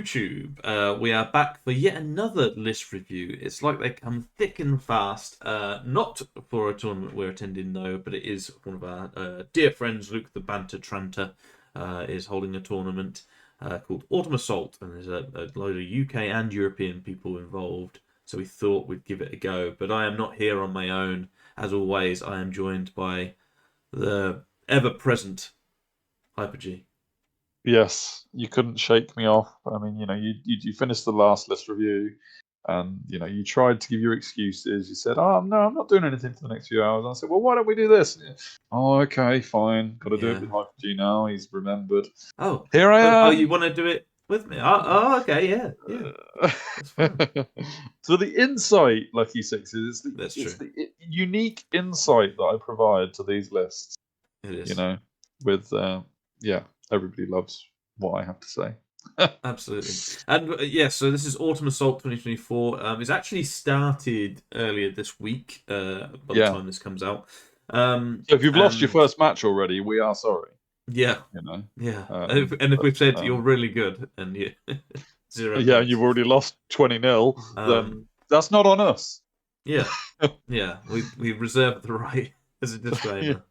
YouTube. We are back for yet another list review. It's like they come thick and fast. Not for a tournament we're attending, though, but it is one of our dear friends, Luke the Banter Tranter, is holding a tournament called Autumn Assault, and there's a load of UK and European people involved. So we thought we'd give it a go. But I am not here on my own. As always, I am joined by the ever-present Hyper G. Yes, you couldn't shake me off. I mean, you finished the last list review, and you tried to give your excuses. You said, "Oh no, I'm not doing anything for the next few hours." And I said, "Well, why don't we do this?" Oh, okay, fine. Got to do it with Hyper G now. He's remembered. Oh, here I am. Oh, you want to do it with me? Oh, okay, yeah. That's fine. So the insight, Lucky Sixes, it's the unique insight that I provide to these lists. It is. With everybody loves what I have to say. Absolutely. And so this is Autumn Assault 2024. It's actually started earlier this week by the time this comes out. So if you've lost your first match already, we are sorry. Yeah. And if we've said you're really good and you 0 points. And you've already lost 20-0, then that's not on us. Yeah. We reserve the right as a disclaimer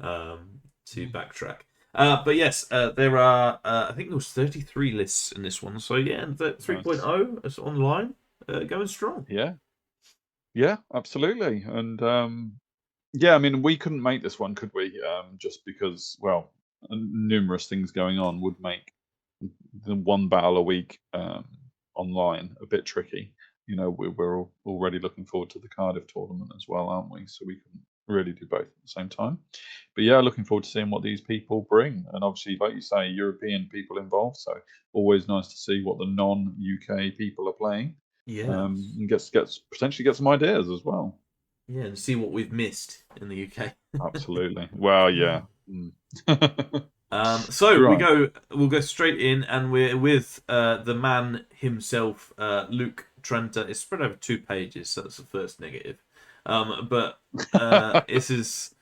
to backtrack. But yes, there are, I think there was 33 lists in this one. So yeah, the 3.0 is online, going strong. Yeah, absolutely. And I mean, we couldn't make this one, could we? Just because, numerous things going on would make the one battle a week online a bit tricky. We're already looking forward to the Cardiff tournament as well, aren't we? So we can really do both at the same time. But yeah, looking forward to seeing what these people bring. And obviously, like you say, European people involved. So always nice to see what the non-UK people are playing. Yeah. And potentially get some ideas as well. Yeah, and see what we've missed in the UK. Absolutely. Well, yeah. We'll go straight in, and we're with the man himself, Luke Tranter. It's spread over 2 pages, so that's the first negative. But this is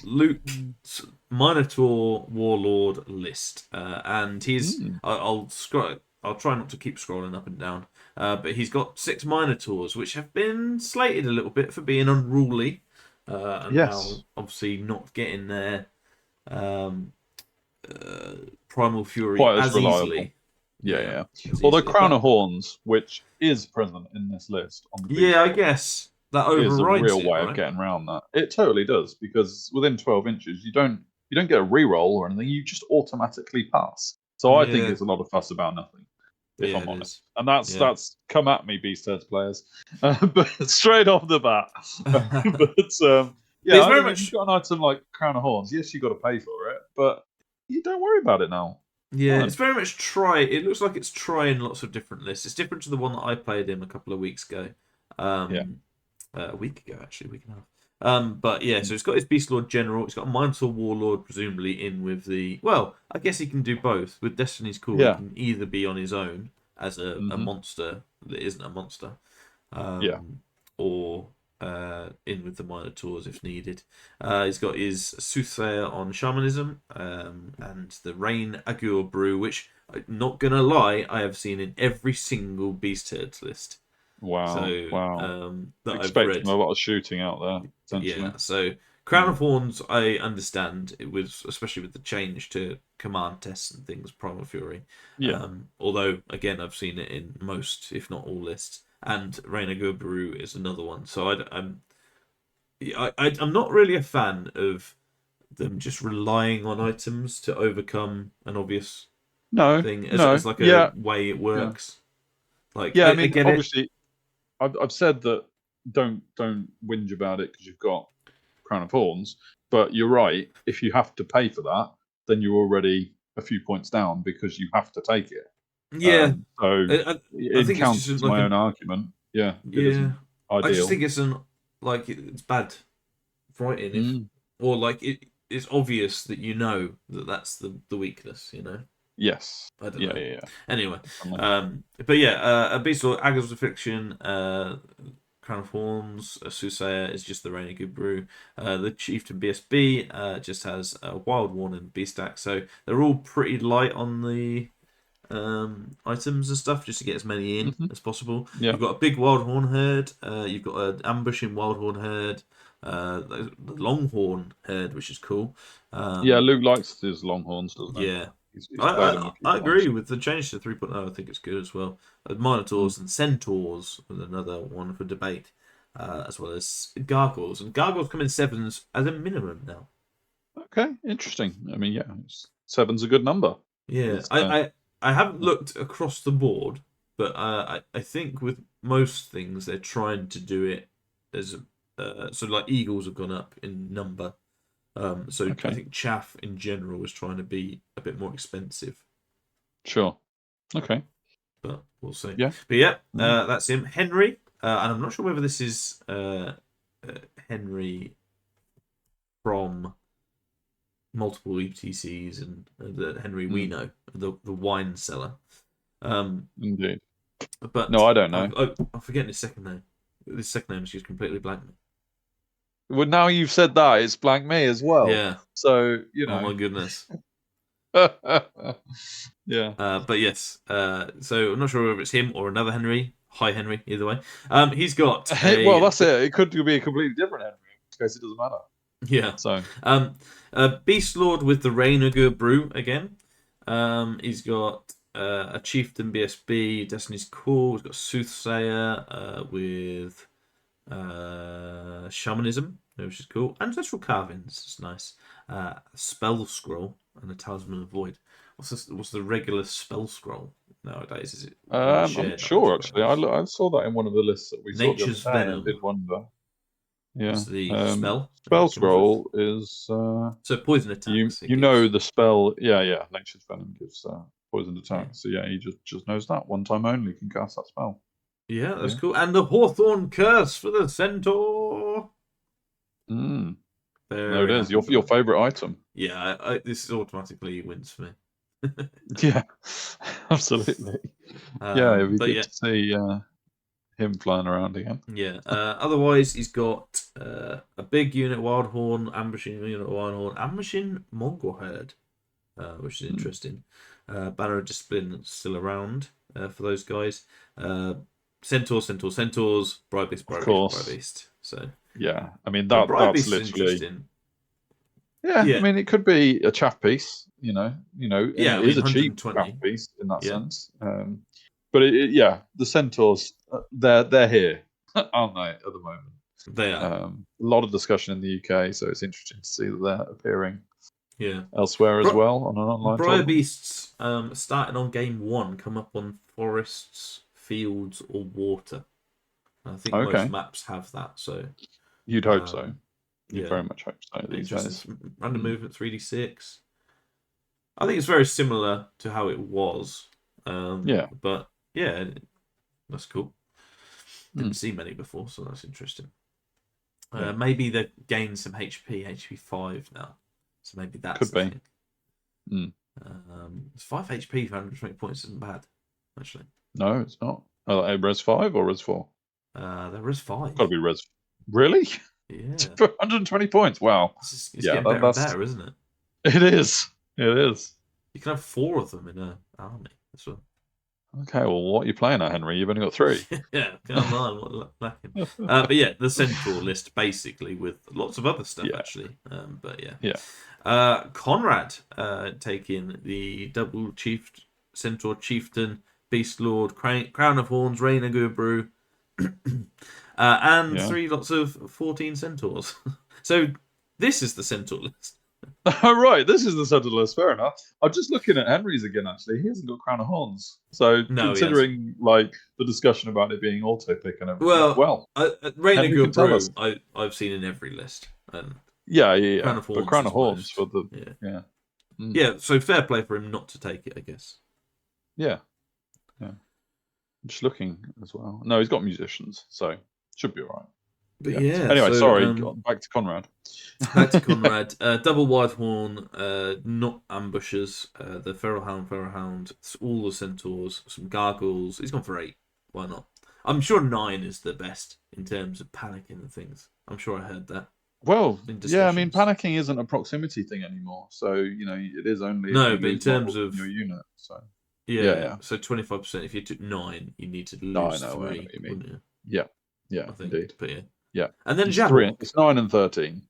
Luke's Minotaur Warlord list, and he's I'll try not to keep scrolling up and down, but he's got 6 Minotaurs, which have been slated a little bit for being unruly, and now obviously not getting their primal fury quite as reliable. Easily. Yeah. Although Crown of Horns, which is present in this list on the I guess that overrides is a real way of getting around that. It totally does, because within 12 inches, you don't get a reroll or anything. You just automatically pass. So I think it's a lot of fuss about nothing, if I'm honest. And that's come at me, Beast Heads players, but straight off the bat. But very much. You've got an item like Crown of Horns. Yes, you got to pay for it, but you don't worry about it now. Yeah, it's very much it looks like it's trying lots of different lists. It's different to the one that I played in a couple of weeks ago. A week ago, actually, a week and a half. But yeah, so it's got his Beast Lord General. It's got a Minotaur Warlord, presumably in with the. Well, I guess he can do both. With Destiny's Call, he can either be on his own as a monster that isn't a monster, or in with the Minotaurs if needed. He's got his Soothsayer on Shamanism, and the Rain Agur Brew, which, not gonna lie, I have seen in every single Beast Herds list. Wow! That expecting I've read. A lot of shooting out there. Yeah. So Crown of Horns, I understand it was, especially with the change to command tests and things, Primal Fury. Yeah. Although again, I've seen it in most, if not all, lists. And Reina Gobru is another one. So I'm not really a fan of them just relying on items to overcome an obvious thing. It's like a way it works. I mean, obviously, I've said that don't whinge about it because you've got Crown of Horns, but you're right. If you have to pay for that, then you're already a few points down because you have to take it. Yeah. So it counts as my own argument. Yeah. Yeah. Ideal. I just think it's bad writing, or it's obvious that that's the weakness. Yes. I don't know. Yeah. Anyway, but a Beast Lord, Agha's Affliction, Crown of Horns, Soothsayer is just the Reina Gubru. The Chieftain BSB just has a Wild Warning and B-Stack, so they're all pretty light on the items and stuff just to get as many in as possible. Yeah. You've got a big Wildhorn herd. You've got an ambushing Wildhorn herd. The Longhorn herd, which is cool. Yeah, Luke likes his Longhorns, doesn't he? Yeah. He's played them a few I times. agree with the change to 3.0. I think it's good as well. Minotaurs and Centaurs was another one for debate, as well as Gargoyles. And Gargoyles come in 7s as a minimum now. Okay, interesting. I mean, yeah, 7's a good number. Yeah, I haven't looked across the board, but I think with most things they're trying to do it as so like Eagles have gone up in number. So Okay. I think Chaff in general is trying to be a bit more expensive. Sure. Okay. But we'll see. Yeah. But yeah, that's him. Henry, and I'm not sure whether this is Henry from multiple ETCs and the Henry we know, the wine seller. Indeed. But no, I don't know. I'm forgetting his second name. His second name is just completely blanked me. Well, now you've said that, it's blanked me as well. Yeah. So, you know. Oh my goodness. Yeah. But yes. So I'm not sure whether it's him or another Henry. Hi Henry, either way. He's got well, that's it. It could be a completely different Henry, in which case it doesn't matter. Yeah. So Beast Lord with the Rainagur Brew again. He's got a Chieftain BSB, Destiny's Call. He's got Soothsayer with Shamanism, which is cool. Ancestral Carvings, it's nice. Spell Scroll and a Talisman of Void. What's the regular Spell Scroll nowadays? Is it? I'm not sure actually. I saw that in one of the lists that we Nature's saw the other day. Venom. I did wonder. Yeah. What's the spell? Spell Scroll is so poison attacks. You know the spell. Yeah. Nature's Venom gives poisoned attacks. So yeah, he just knows that one time only can cast that spell. Yeah, that's cool. And the Hawthorn Curse for the Centaur. There it is. Your favorite item. Yeah, this automatically wins for me. Yeah, absolutely. Yeah, it'd be good to see him flying around again. Yeah. Otherwise, he's got a big unit Wildhorn, ambushing unit Wildhorn, ambushing Mongol herd, which is interesting. Banner of Discipline still around for those guys. Centaurs, Bribe Beast. So yeah, I mean that's literally interesting. Yeah, I mean it could be a chaff pice, you know. Yeah, it is a cheap chaff piece in that sense. But the Centaurs, they're here, aren't they, at the moment? They are. A lot of discussion in the UK, so it's interesting to see that they're appearing. Yeah. Elsewhere as well on an online. Briar Beasts, starting on game 1, come up on forests, fields, or water. I think most maps have that, so you'd hope so. You very much hope so these days. Random movement 3d6. I think it's very similar to how it was. But yeah, that's cool. Didn't see many before, so that's interesting. Maybe they gain some HP 5 now. So maybe that's could be. It's 5 HP for 120 points isn't bad, actually. No, it's not. Res 5 or Res 4? They're Res 5. Gotta be Res. Really? Yeah. For 120 points. Wow. It's getting better and better, isn't it? It is. It is. You can have 4 of them in an army as well. Okay, well, what are you playing at, Henry? You've only got 3. Yeah, come on, what lacking. But yeah, the central list basically with lots of other stuff actually. But yeah. Conrad taking the double Centaur Chieftain, Beast Lord, Crown of Horns, Rainagur Brew, and 3 lots of 14 Centaurs. So this is the Centaur list. Oh, right, this is the Centaur list. Fair enough. I'm just looking at Henry's again. Actually, he hasn't got Crown of Horns. So considering like the discussion about it being auto pick and everything, Rainagur Brew, I've seen in every list. And Crown of Horns, Crown of Horns for the yeah. So fair play for him not to take it, I guess. Yeah. I'm just looking as well. No, he's got musicians, so should be all right. But anyway, sorry. Back to Conrad. Double Wildhorn, not ambushers. The Feral Hound, all the Centaurs, some Gargoyles. He's gone for 8. Why not? I'm sure 9 is the best in terms of panicking and things. I'm sure I heard that. Well, yeah, I mean, panicking isn't a proximity thing anymore. So, it is only... No, but in terms of your unit, so... Yeah. So 25%. If you took 9, you need to No, lose I know what 3, you mean. wouldn't you? Yeah, I think. indeed. But yeah. Yeah. And then It's Jabberwock. It's 9 and 13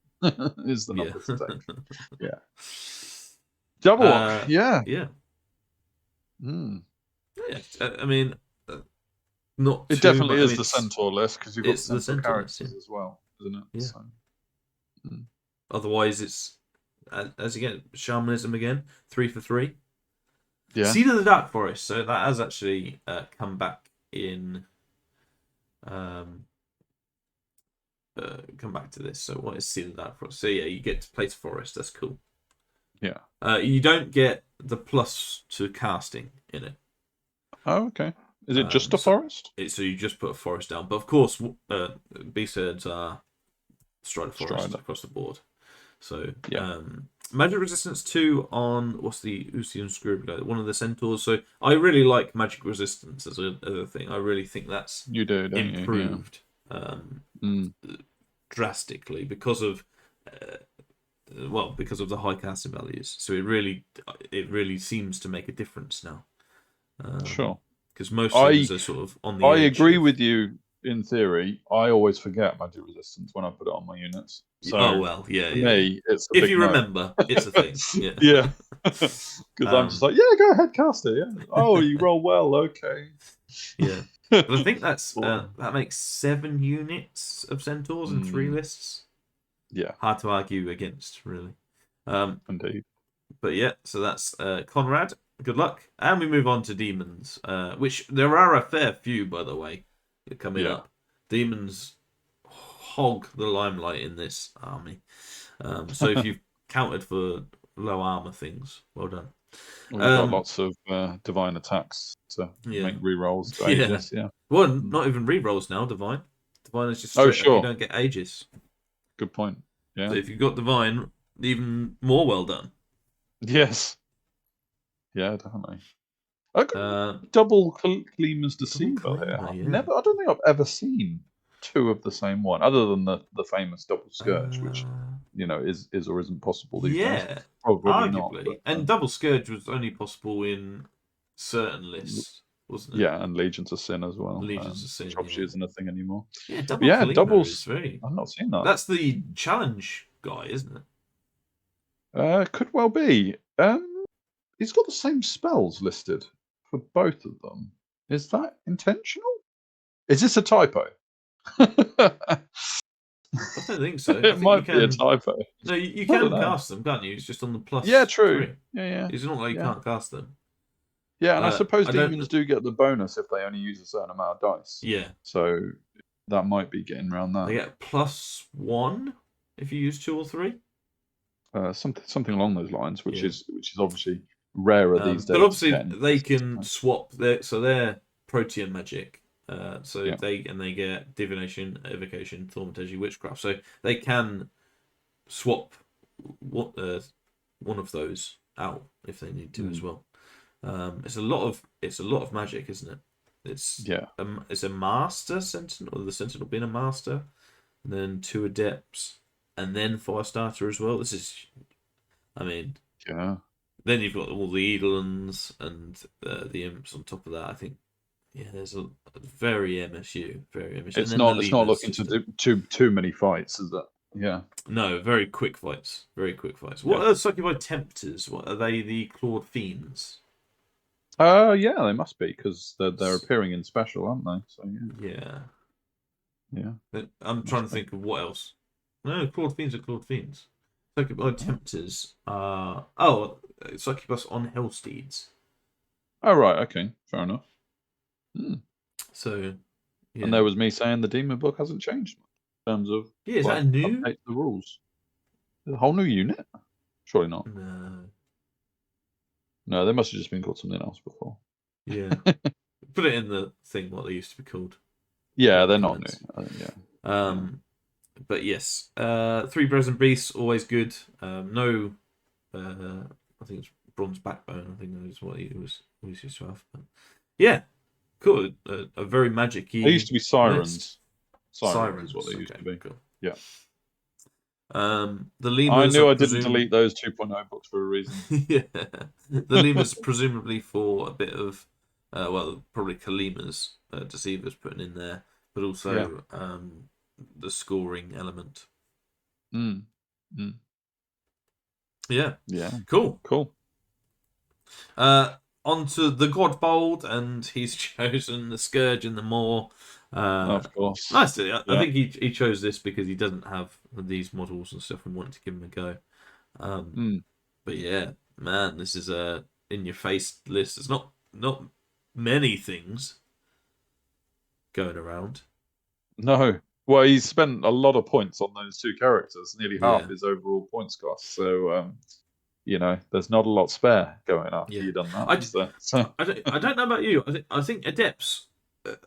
is the Yeah. numbers to take. Yeah. Jabberwock, yeah. Yeah. Mm. Yeah. I mean, not It too definitely much. I is mean, the Centaur list because you've got the it's the Centaur Sentinel list, characters as well, isn't it? Yeah. So, Otherwise, it's as you get shamanism again, 3 for 3. yeah. Seed of the Dark Forest. So that has actually come back in. Come back to this. So what is Seed of the Dark Forest? So yeah, you get to place forest. That's cool. Yeah. You don't get the plus to casting in it. Oh, okay. Is it just a forest? So you just put a forest down. But of course, beast herds are Strider Forest across the board. So magic resistance 2 on what's the Usian Scribbler, one of the centaurs. So I really like magic resistance as a thing. I really think that's improved drastically because of the high casting values. So it really seems to make a difference now. Sure. Because most things are sort of on the edge. I agree with you in theory. I always forget magic resistance when I put it on my units. So for me, it's a if big you no. remember, it's a thing. Yeah. Because I'm just like, go ahead, cast it. Yeah. Oh, you roll well. Okay. Yeah. But I think that makes 7 units of centaurs and 3 lists. Yeah. Hard to argue against, really. Indeed. But yeah, so that's Conrad. Good luck. And we move on to demons, which there are a fair few, by the way, coming up. Demons hog the limelight in this army. So if you've counted for low armor things, well done. We've got lots of divine attacks to make rerolls to Aegis. Yeah. Well, not even rerolls now. Divine is just straight up. You don't get Aegis. Good point. Yeah. So if you've got divine, even more well done. Yes. Yeah, definitely. Double Cleamer's Deceiver here. I don't think I've ever seen 2 of the same one, other than the famous Double Scourge, which is or isn't possible these days. Probably arguably. not. But, and Double Scourge was only possible in certain lists, wasn't it? Yeah, and Legions of Sin as well. Legions of Sin, which isn't a thing anymore. Yeah, Doubles is very. I've not seen that. That's the challenge guy, isn't it? Could well be. He's got the same spells listed for both of them. Is that intentional? Is this a typo? I don't think so. It might be a typo. No, you can cast them, can't you? It's just on the plus. Yeah, true. 3. Yeah. It's not like you can't cast them. Yeah, and I suppose demons do get the bonus if they only use a certain amount of dice. Yeah. So that might be getting around that. They get +1 if you use 2 or 3. Something along those lines, which is obviously rarer these days. But obviously they can swap their Protean magic. They get divination, evocation, thaumaturgy, witchcraft. So they can swap one of those out if they need to as well. It's a lot of magic, isn't it? It's a master sentinel, or the sentinel being a master, and then 2 adepts, and then Firestarter as well. This is, Then you've got all the Eidolons and the imps on top of that. I think, there's a very MSU, very MSU. It's not looking to do too many fights, is it? Yeah. No, very quick fights. Very quick fights. What are Succubi Tempters? What are they? The Clawed Fiends? Yeah, they must be because they're appearing in special, aren't they? So yeah. I'm trying to think of what else. No, Clawed Fiends are Clawed Fiends. Succubi Tempters are Succubus on Hellsteeds. Oh right, okay, fair enough. So, and there was me saying the demon book hasn't changed in terms of is that new? Update the rules. A whole new unit? Surely not. No, they must have just been called something else before. Yeah. Put it in the thing what they used to be called. Yeah, they're not new. But yes, 3 Brazen Beasts, always good. No, I think it's Bronze Backbone. I think that is what he was used to have. But yeah, cool. A very magic-y. They used to be Sirens. Sirens is what they used to be. Cool. Yeah. The I lemurs knew are I didn't delete those 2.0 books for a reason. yeah, the lemurs presumably for a bit of, well, probably Kalima's deceivers putting in there, but Yeah. also the scoring element. Mm. Mm. Yeah, Yeah. cool. Cool. On to the Godbold, and he's chosen the Scourge and the Maw. Of course. Nicely, I Yeah. think he chose this because he doesn't have these models and stuff and wanted to give them a go. But yeah, man, this is a in your face list. There's not many things going around. No. Well, he's spent a lot of points on those two characters, nearly half Yeah, his overall points cost. So, there's not a lot spare going after yeah. you've done that, I, is there? So, I don't know about you. I think Adepts.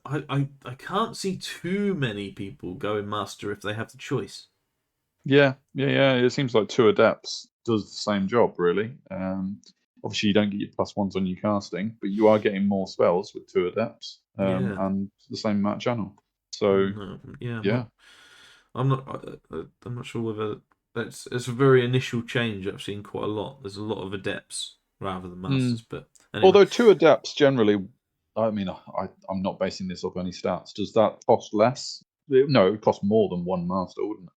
I can't see too many people going Master if they have the choice. yeah. It seems like two Adepts does the same job, really. Obviously, you don't get your +1s on your casting, but you are getting more spells with two Adepts Yeah. and the same amount of channel. So, No, yeah, yeah. I'm not. I'm not sure whether it's a very initial change. I've seen quite a lot. There's a lot of Adepts rather than Masters, but anyway. Although two Adepts generally, I mean, I'm not basing this off any stats. Does that cost less? No, it would cost more than one Master, wouldn't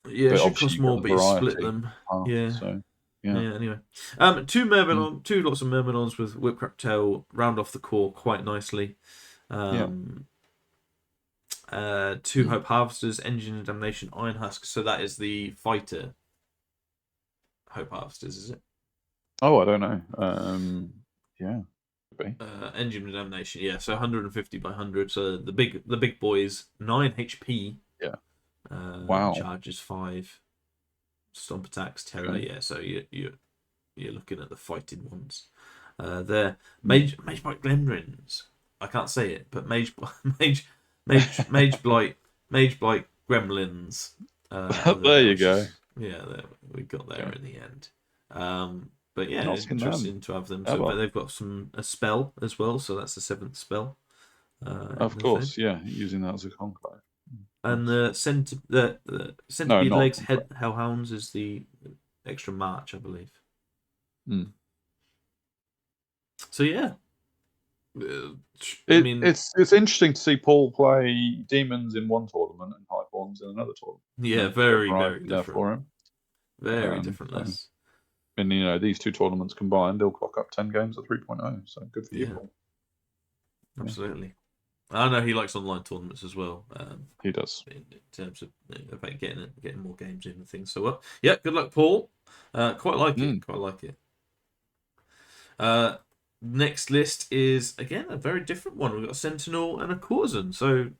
it? Yeah, it But should obviously, cost you've got more, the but you split variety them. half. Yeah. So, yeah. Yeah, anyway. Mm. Two lots of Myrmidons with Whipcrap Tail round off the core quite nicely. Yeah. Two Hope Harvesters, Engine of Damnation, Iron Husk. So that is the fighter Hope Harvesters, is it? Oh, I don't know. Yeah, could be. Engine of Damnation, yeah. So 150 by 100. So the big boys, 9 HP. Yeah. Wow. Charges 5. Stomp attacks, terror. Okay. Yeah. So you're looking at the fighting ones. They're Mage Blight Gremlins. I can't say it, but Mage Blight Gremlins. There you go. Yeah, we got there in the end. But yeah, Not it's seen them interesting to have them. ever. But they've got a spell as well, so that's the 7th spell. Of course, yeah, using that as a conclave. And the centipede not legs conclave. hellhounds is the extra march, I believe. So yeah, it's interesting to see Paul play demons in one tournament and highborns in another tournament. Yeah, very variety there different. for him. Very different lists. And these two tournaments combined, they'll clock up 10 games at 3.0. So good for you, Paul. Absolutely. I know he likes online tournaments as well. He does. In terms of about getting more games in and things. So yeah, good luck, Paul. Quite like it. Quite like it. Next list is again a very different one. We've got a Sentinel and a Corzin. So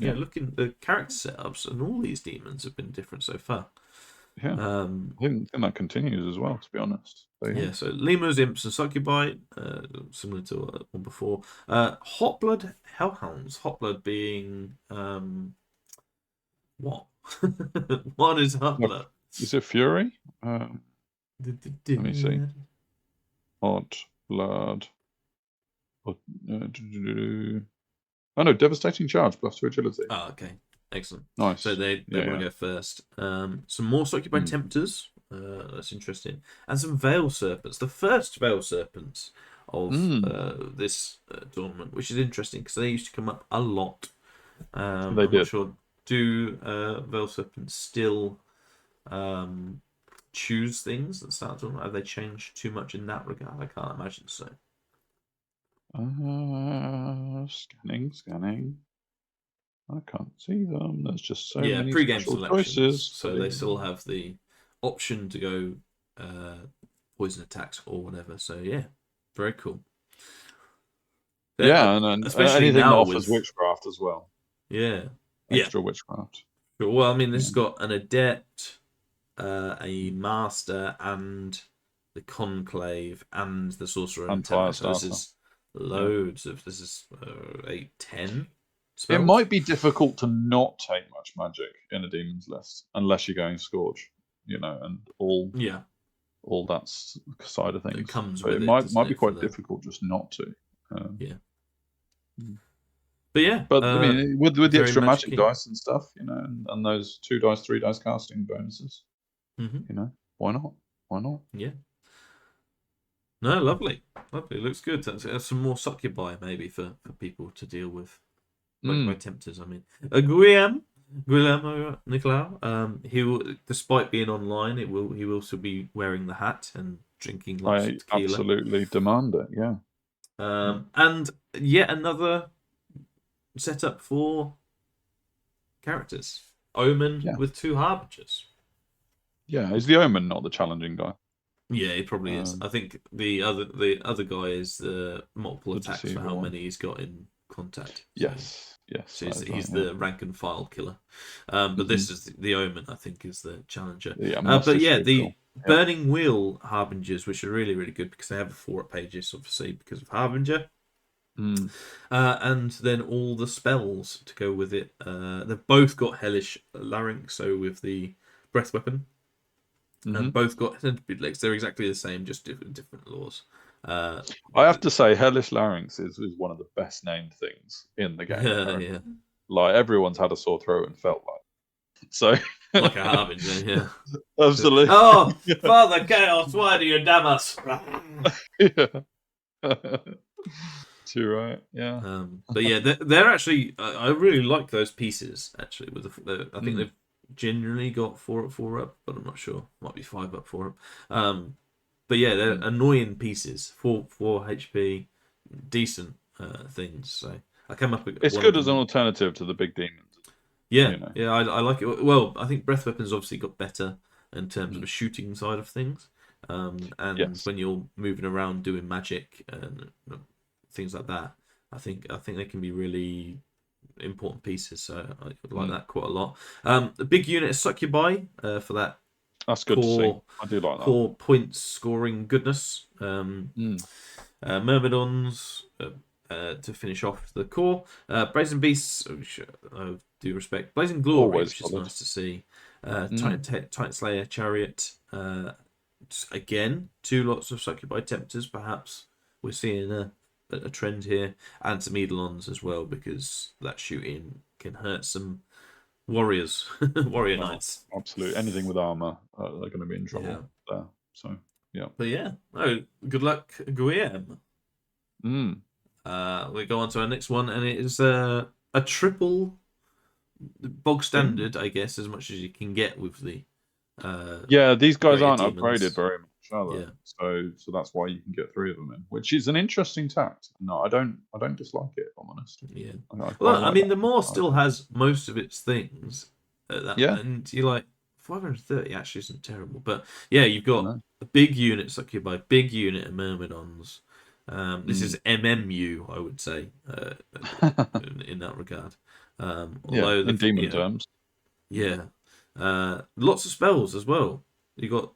looking the character setups and all these demons have been different so far. Yeah, I think that continues as well, to be honest. So Lemurs, Imps, and Succubi, similar to one before. Hotblood Hellhounds. Hotblood being what? What is Hotblood? Is it Fury? Let me see. Hotblood. Oh no, Devastating Charge plus 2 agility. Oh, okay. Excellent. Nice. So they want to go first. Some more Succubi Tempters. That's interesting. And some Veil Serpents. The first Veil Serpents of this tournament, which is interesting because they used to come up a lot. I'm not sure. Do Veil Serpents still choose things at the start of the tournament? Have they changed too much in that regard? I can't imagine so. Scanning. I can't see them. There's just so many pre-game special selections. choices. So they still have the option to go poison attacks or whatever. So yeah, very cool. Yeah, and especially anything now that offers witchcraft as well. Yeah, extra witchcraft. Sure. Well, I mean, this has got an adept, a master, and the conclave, and the sorcerer and fire so this is loads of. This is 8, 10. Spells. It might be difficult to not take much magic in a demon's list unless you're going Scourge, and all that side of things. It comes but with it might be quite difficult just not to. But yeah, But I mean, with the very extra magic magic-y. dice and stuff, and those 2 dice, 3 dice casting bonuses, why not? Why not? Yeah. No, lovely. Looks good. That's some more succubi maybe for people to deal with. By tempters, I mean. Guillermo Nicolau. He will, despite being online, he will still be wearing the hat and drinking lots of I tequila. absolutely demand it. Yeah. And yet another setup for characters. Omen with 2 harbingers. Yeah, is the Omen not the challenging guy? Yeah, he probably is. I think the other guy is the multiple The attacks for deceiver how one. many he's got in contact. Yes. So he's right, the rank and file killer. But this is the Omen, I think, is the challenger. Yeah, but yeah, the cool. Burning Wheel Harbingers, which are really, really good because they have 4 pages, obviously, because of Harbinger. And then all the spells to go with it. They've both got Hellish Larynx, so with the Breath Weapon. And both got legs. They're exactly the same, just different laws. I have to say, Hellish Larynx is one of the best named things in the game. Yeah. Like, everyone's had a sore throat and felt like. So like a harbinger, yeah. Absolutely. Oh, Father Chaos, why do you damn us? Yeah. Too right, yeah. But yeah, they're actually. I really like those pieces. Actually, with I think they've generally got 4 up, but I'm not sure. Might be 5 up, 4 up. But yeah, they're annoying pieces. 4 HP, decent things. So I come up with. It's good as an alternative to the big demons. Yeah, yeah, I like it. Well, I think Breath Weapons obviously got better in terms of the shooting side of things. And when you're moving around doing magic and things like that, I think they can be really important pieces. So I like that quite a lot. The big unit is Succubi for that. That's good to see. I do like that. Core points scoring goodness. Myrmidons to finish off the core. Brazen Beasts, which I do respect. Blazing Glory, which is nice to see. Titan Slayer Chariot. Again, 2 lots of Succubi Tempters, perhaps. We're seeing a trend here. And some Eidolons as well, because that shooting can hurt some warriors, warrior knights. Absolutely. Anything with armor, they're going to be in trouble there. So, yeah. But yeah, good luck, Guillaume. We go on to our next one, and it is a triple bog standard, I guess, as much as you can get with the. These guys aren't demons. upgraded very much, are they? Yeah. So that's why you can get 3 of them in, which is an interesting tact. No, I don't dislike it, if I'm honest. Yeah. I mean, the Maw still has most of its things at that, and you're like 530 actually isn't terrible, but yeah, you've got a big unit Succubi, big unit of Myrmidons. This is MMU, I would say, in that regard. Although in demon terms. Yeah. Lots of spells as well. You got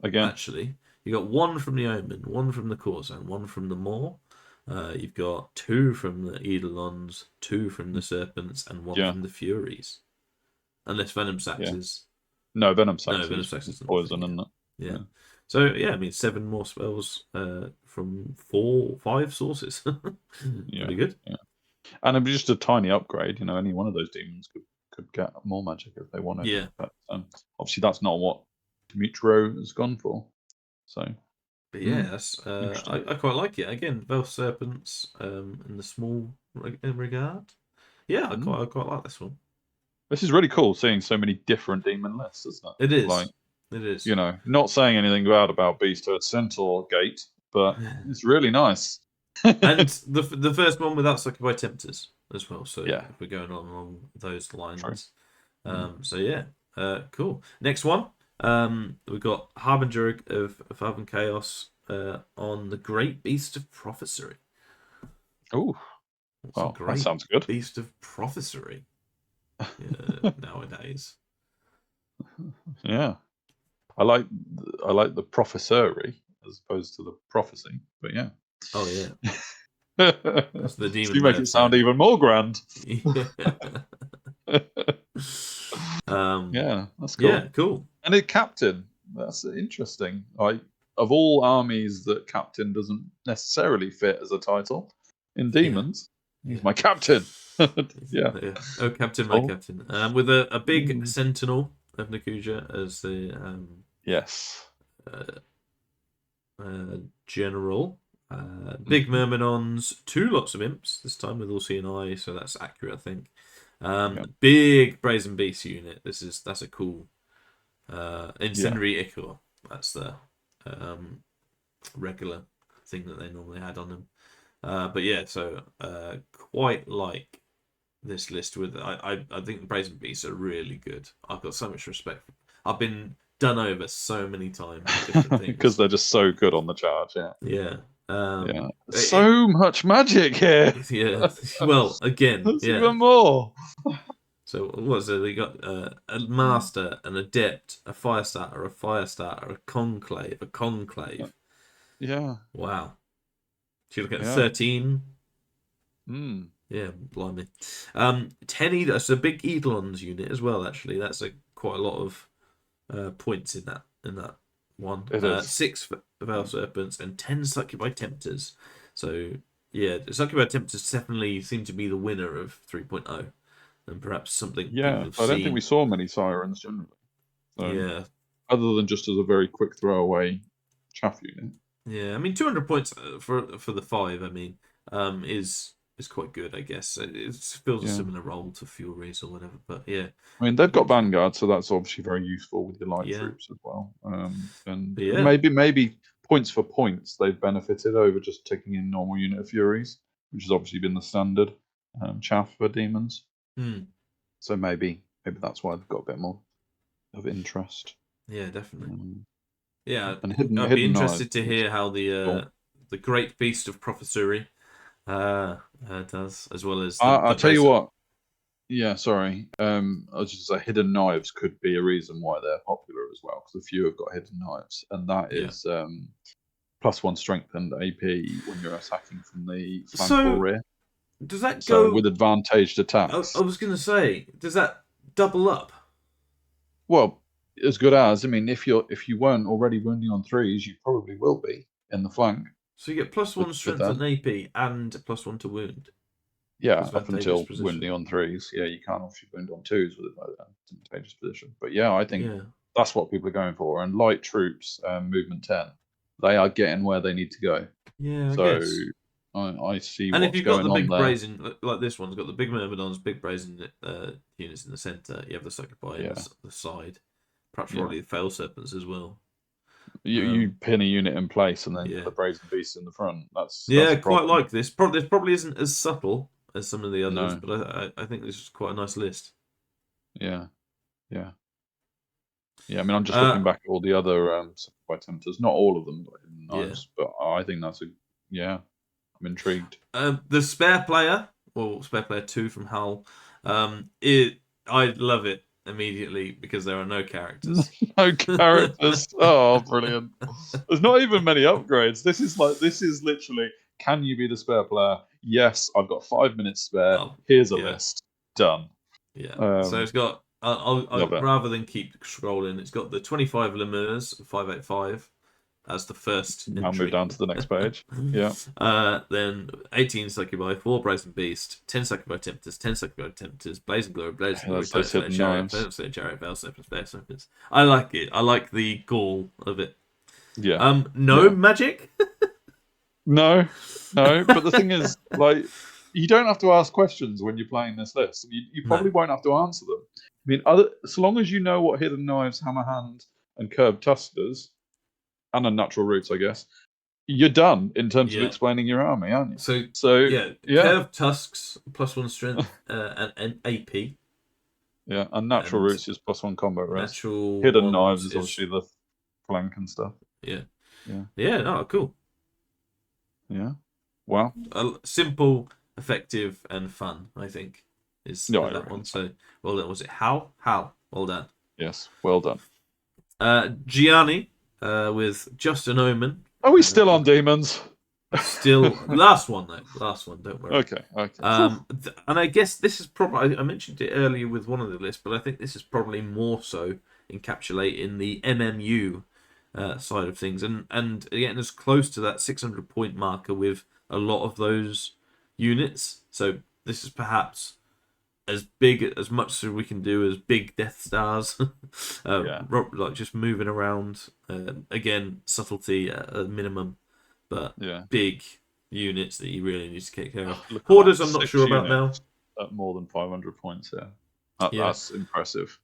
again. Actually, you got 1 from the Omen, 1 from the Corzan, 1 from the Maw. You've got 2 from the Eidolons, 2 from the Serpents, and 1 from the Furies. Unless Venom Sax is. No, Venom Sax. No, Venom Sax is poison, isn't it? Yeah. So yeah, I mean 7 more spells from 5 sources. Pretty good. Yeah. And it'd be just a tiny upgrade. Any one of those demons could get more magic if they wanted. Yeah. But obviously that's not what Dimitro has gone for. So. But yeah, I quite like it. Again, Veil Serpents in the small regard. Yeah, I quite like this one. This is really cool seeing so many different demon lists, isn't it? It is. It is. Not saying anything bad about Beast Herd Centaur Gate, but it's really nice. And the first one without Succubi Tempters as well. So if we're going on along those lines. So yeah, cool. Next one, we've got Harbinger of Haren Chaos on the Great Beast of Prophecy. Oh, that sounds good. Beast of Prophecy. Nowadays. Yeah, I like the prophecy as opposed to the prophecy, but yeah. Oh yeah. That's the demon. So you make it sound even more grand. Yeah, that's cool. Yeah, cool. And a captain. That's interesting. Of all armies, that captain doesn't necessarily fit as a title. In demons, he's my captain. Yeah. Yeah. Oh, Captain, my Oh. Captain. With a big Mm. Sentinel of Nakuja as the Yes. uh, general. Big Mhm. Myrmidons, 2 lots of imps, this time with all CNI, so that's accurate, I think. Yeah. Big Brazen Beast unit. That's a cool Yeah. Incendiary Ichor. That's the regular thing that they normally had on them. But yeah, so quite like this list with I think the Brazen Beasts are really good. I've got so much respect. I've been done over so many times with different Because things. they're just so good on the charge. Yeah. Yeah. Yeah. It, So much magic here. yeah. Well, again, There's yeah. even more. So what was it? They got a master, an adept, a fire starter, a conclave, a conclave. Yeah. Wow. So you look at Yeah. 13. Mm. Yeah, blimey. 10 That's a big Eidolons unit as well, actually. That's quite a lot of points in that one. It is. 6 Veil Serpents and 10 Succubi Tempters. So yeah, Succubi Tempters definitely seem to be the winner of 3.0, and perhaps something people Yeah. have I don't think we seen. saw many sirens generally. So Yeah, other than just as a very quick throwaway chaff unit. yeah. I mean, 200 points for the 5. I mean, is quite good, I guess. It fills a Yeah. similar role to Furies or whatever. But yeah, I mean, they've got Vanguard, so that's obviously very useful with your light yeah, troops as well. And but yeah. maybe points for points, they've benefited over just taking in normal unit of Furies, which has obviously been the standard chaff for demons. Hmm. So maybe that's why they've got a bit more of interest. Yeah, definitely. Um, Yeah, and I'd be hidden knives interested to is hear how cool. the great beast of prophecy does, as well as I'll the tell you basic. what. Yeah, sorry. I was just say hidden knives could be a reason why they're popular as well, because a few have got hidden knives, and that Yeah. is +1 strength and AP when you're attacking from the flank or So rear. does that So with go? advantaged I attacks. was going to say, does that double up? Well, as good as, I mean, if you weren't already wounding on 3s, you probably will be in the flank So you get +1 with strength them. and AP and +1 to wound. Yeah, up Disadvantageous until position. wounding on 3s. Yeah, you can't obviously wound on 2s with advantageous position. But yeah, I think Yeah. that's what people are going for. And light troops, movement 10, they are getting where they need to go. Yeah, I So guess. I see And if what's you've got going the on big there. brazen, like this one's got the big Myrmidons, big brazen units in the centre, you have the Succubi on Yeah, the side. Perhaps yeah. probably the Fail Serpents as well. You pin a unit in place and then Yeah. put the brazen beast in the front. That's Yeah, a quite problem. like this. This probably isn't as subtle as some of the others, No. but I think this is quite a nice list. Yeah. Yeah. Yeah. I mean, I'm just Uh, looking back at all the other by tempters. Not all of them got hidden yeah. knives, but I think that's a yeah. I'm intrigued. The spare player, or spare player 2 from Hull, I love it immediately because there are no characters. No characters. Oh, brilliant! There's not even many upgrades. This is literally. Can you be the spare player? Yes, I've got 5 minutes spare. Oh, Here's a yeah, list. Done. yeah. So Um, it's got. love it. Rather than keep scrolling, it's got the 25 Lemurs 585 as the first I'll move entry. down to the next page. Yeah. Then 18 Succubi, 4 Brazen Beast, 10 Succubi Tempters, 10 Succubi Tempters, Blazing Glory, That's Planet those Slayer hidden Chariot, knives. Planet Slayer Chariot, Veil Serpents, Veil Serpents. I like it. I like the gall of it. Yeah. No Yeah. magic? No, no. But the thing is, like, you don't have to ask questions when you're playing this list. You No. probably won't have to answer them. I mean, so long as you know what hidden knives, hammer hand, and curved tusk does, and unnatural roots, I guess, you're done in terms of Yeah. explaining your army, aren't you? So Yeah, curved tusks, +1 strength, and AP. yeah. Unnatural And roots is +1 combat rest. natural Hidden knives ones is obviously the flank and stuff. yeah. Yeah, Yeah, oh cool. yeah. Well, Simple, effective, and fun, I think, is no, I that reckon one. so. So well done. Was it Hal? Hal. Well done. Yes, well done. Gianni with just an Omen. Are we still on demons? Still last one though. Last one. Don't worry. Okay. And I guess this is probably I mentioned it earlier with one of the lists, but I think this is probably more so encapsulating the MMU side of things, and getting as close to that 600 point marker with a lot of those units. So this is perhaps as big as much as we can do as big Death Stars, like just moving around. Again, subtlety at a minimum, but big units that you really need to take care of. Hoarders, I'm not sure about now. At more than 500 points, that's impressive.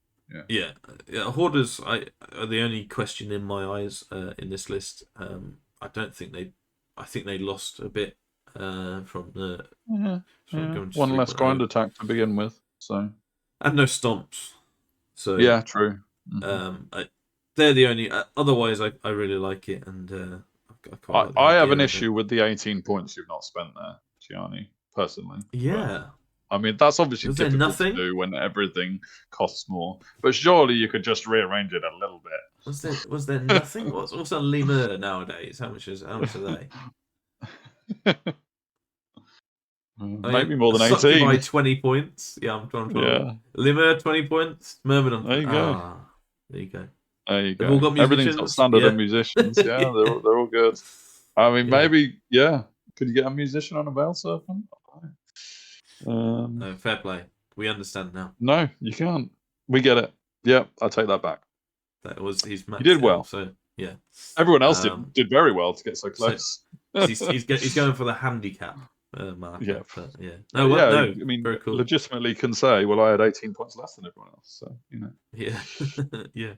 Yeah. Hoarders are the only question in my eyes in this list. I think they lost a bit from the one less grind attack to begin with, so and no stomps. So yeah, true. They're the only. Otherwise, I really like it, and I have an issue with the 18 points you've not spent there, Gianni. Personally, yeah. I mean, that's obviously difficult to do when everything costs more. But surely you could just rearrange it a little bit. Was there nothing? What's a lemur nowadays? How much are they? Maybe more than 18. By 20 points. Yeah, I'm trying to. Yeah. Lemur 20 points. Murmured. There you go. There you go. There you go. They've all got musicians. Everything's got standard and musicians. Yeah, they're all good. I mean, maybe Could you get a musician on a Veil Serpent? No, fair play. We understand now. No, you can't. We get it. Yeah, I'll take that back. That was his match. He did well. So yeah, everyone else did very well to get so close. So he's going for the handicap mark. Yeah, but, yeah. No, no. I mean, very cool. Legitimately can say, well, I had 18 points less than everyone else. So Yeah, yeah.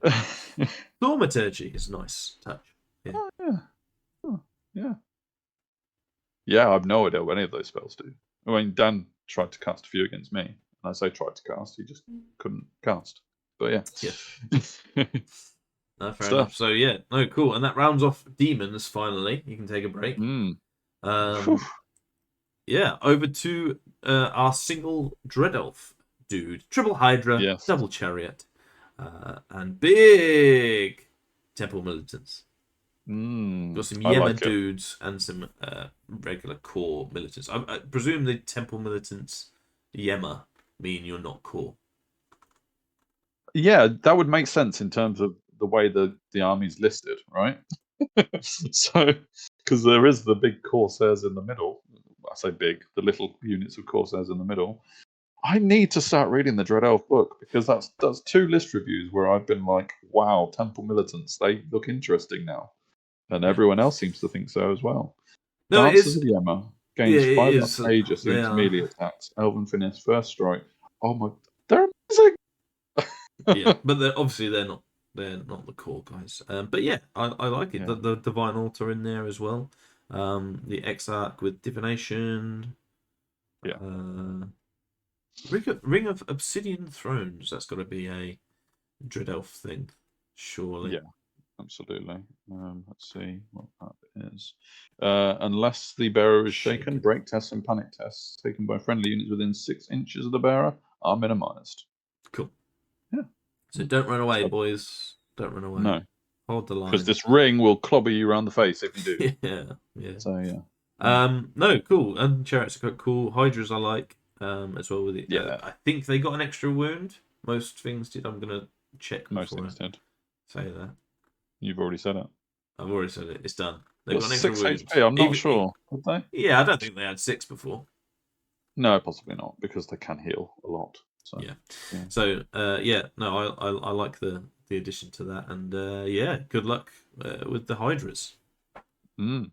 Thaumaturgy is a nice touch. Yeah. Oh, yeah. Oh, yeah. Yeah, I have no idea what any of those spells do. I mean, Dan tried to cast a few against me. And I say tried to cast, he just couldn't cast. But yeah. No, fair enough. So yeah, no, cool. And that rounds off demons. Finally, you can take a break. Yeah, over to our single Dread Elf dude, triple Hydra, double Chariot, and big Temple Militants. Got some Yemma dudes and some regular core militants. I presume the Temple Militants Yemma mean you're not core. Yeah, that would make sense in terms of the way the army's listed, right? So, because there is the big Corsairs in the middle. I say big, the little units of Corsairs in the middle. I need to start reading the Dread Elf book because that's 2 list reviews where I've been like, wow, Temple Militants, they look interesting now. And everyone else seems to think so as well. No, Dancers of Yemma gains 5 pages of intermediate attacks. Elven Finesse, first strike. Oh my, they're amazing. Yeah, but obviously they're not the core guys. But yeah, I like it. The Divine Altar in there as well. The Exarch with Divination. Yeah. Ring of Obsidian Thrones. That's got to be a Dread Elf thing, surely. Yeah. Absolutely. Let's see what that is. Unless the bearer is shaken, break tests and panic tests taken by friendly units within 6 inches of the bearer are minimized. Cool. Yeah. So don't run away, boys. Don't run away. No. Hold the line. Because this ring will clobber you around the face if you do. Yeah. So yeah. No, cool. And Chariots are quite cool. Hydras I like as well with it. Yeah. I think they got an extra wound. Most things did. I'm gonna check. Most things did. Say that. You've already said it. I've already said it. It's done. They got an extra 6 wound. HP. I'm not sure. Did they? Yeah, I don't think they had 6 before. No, possibly not, because they can heal a lot. So, yeah. So no, I like the addition to that, and good luck with the Hydras. Yeah,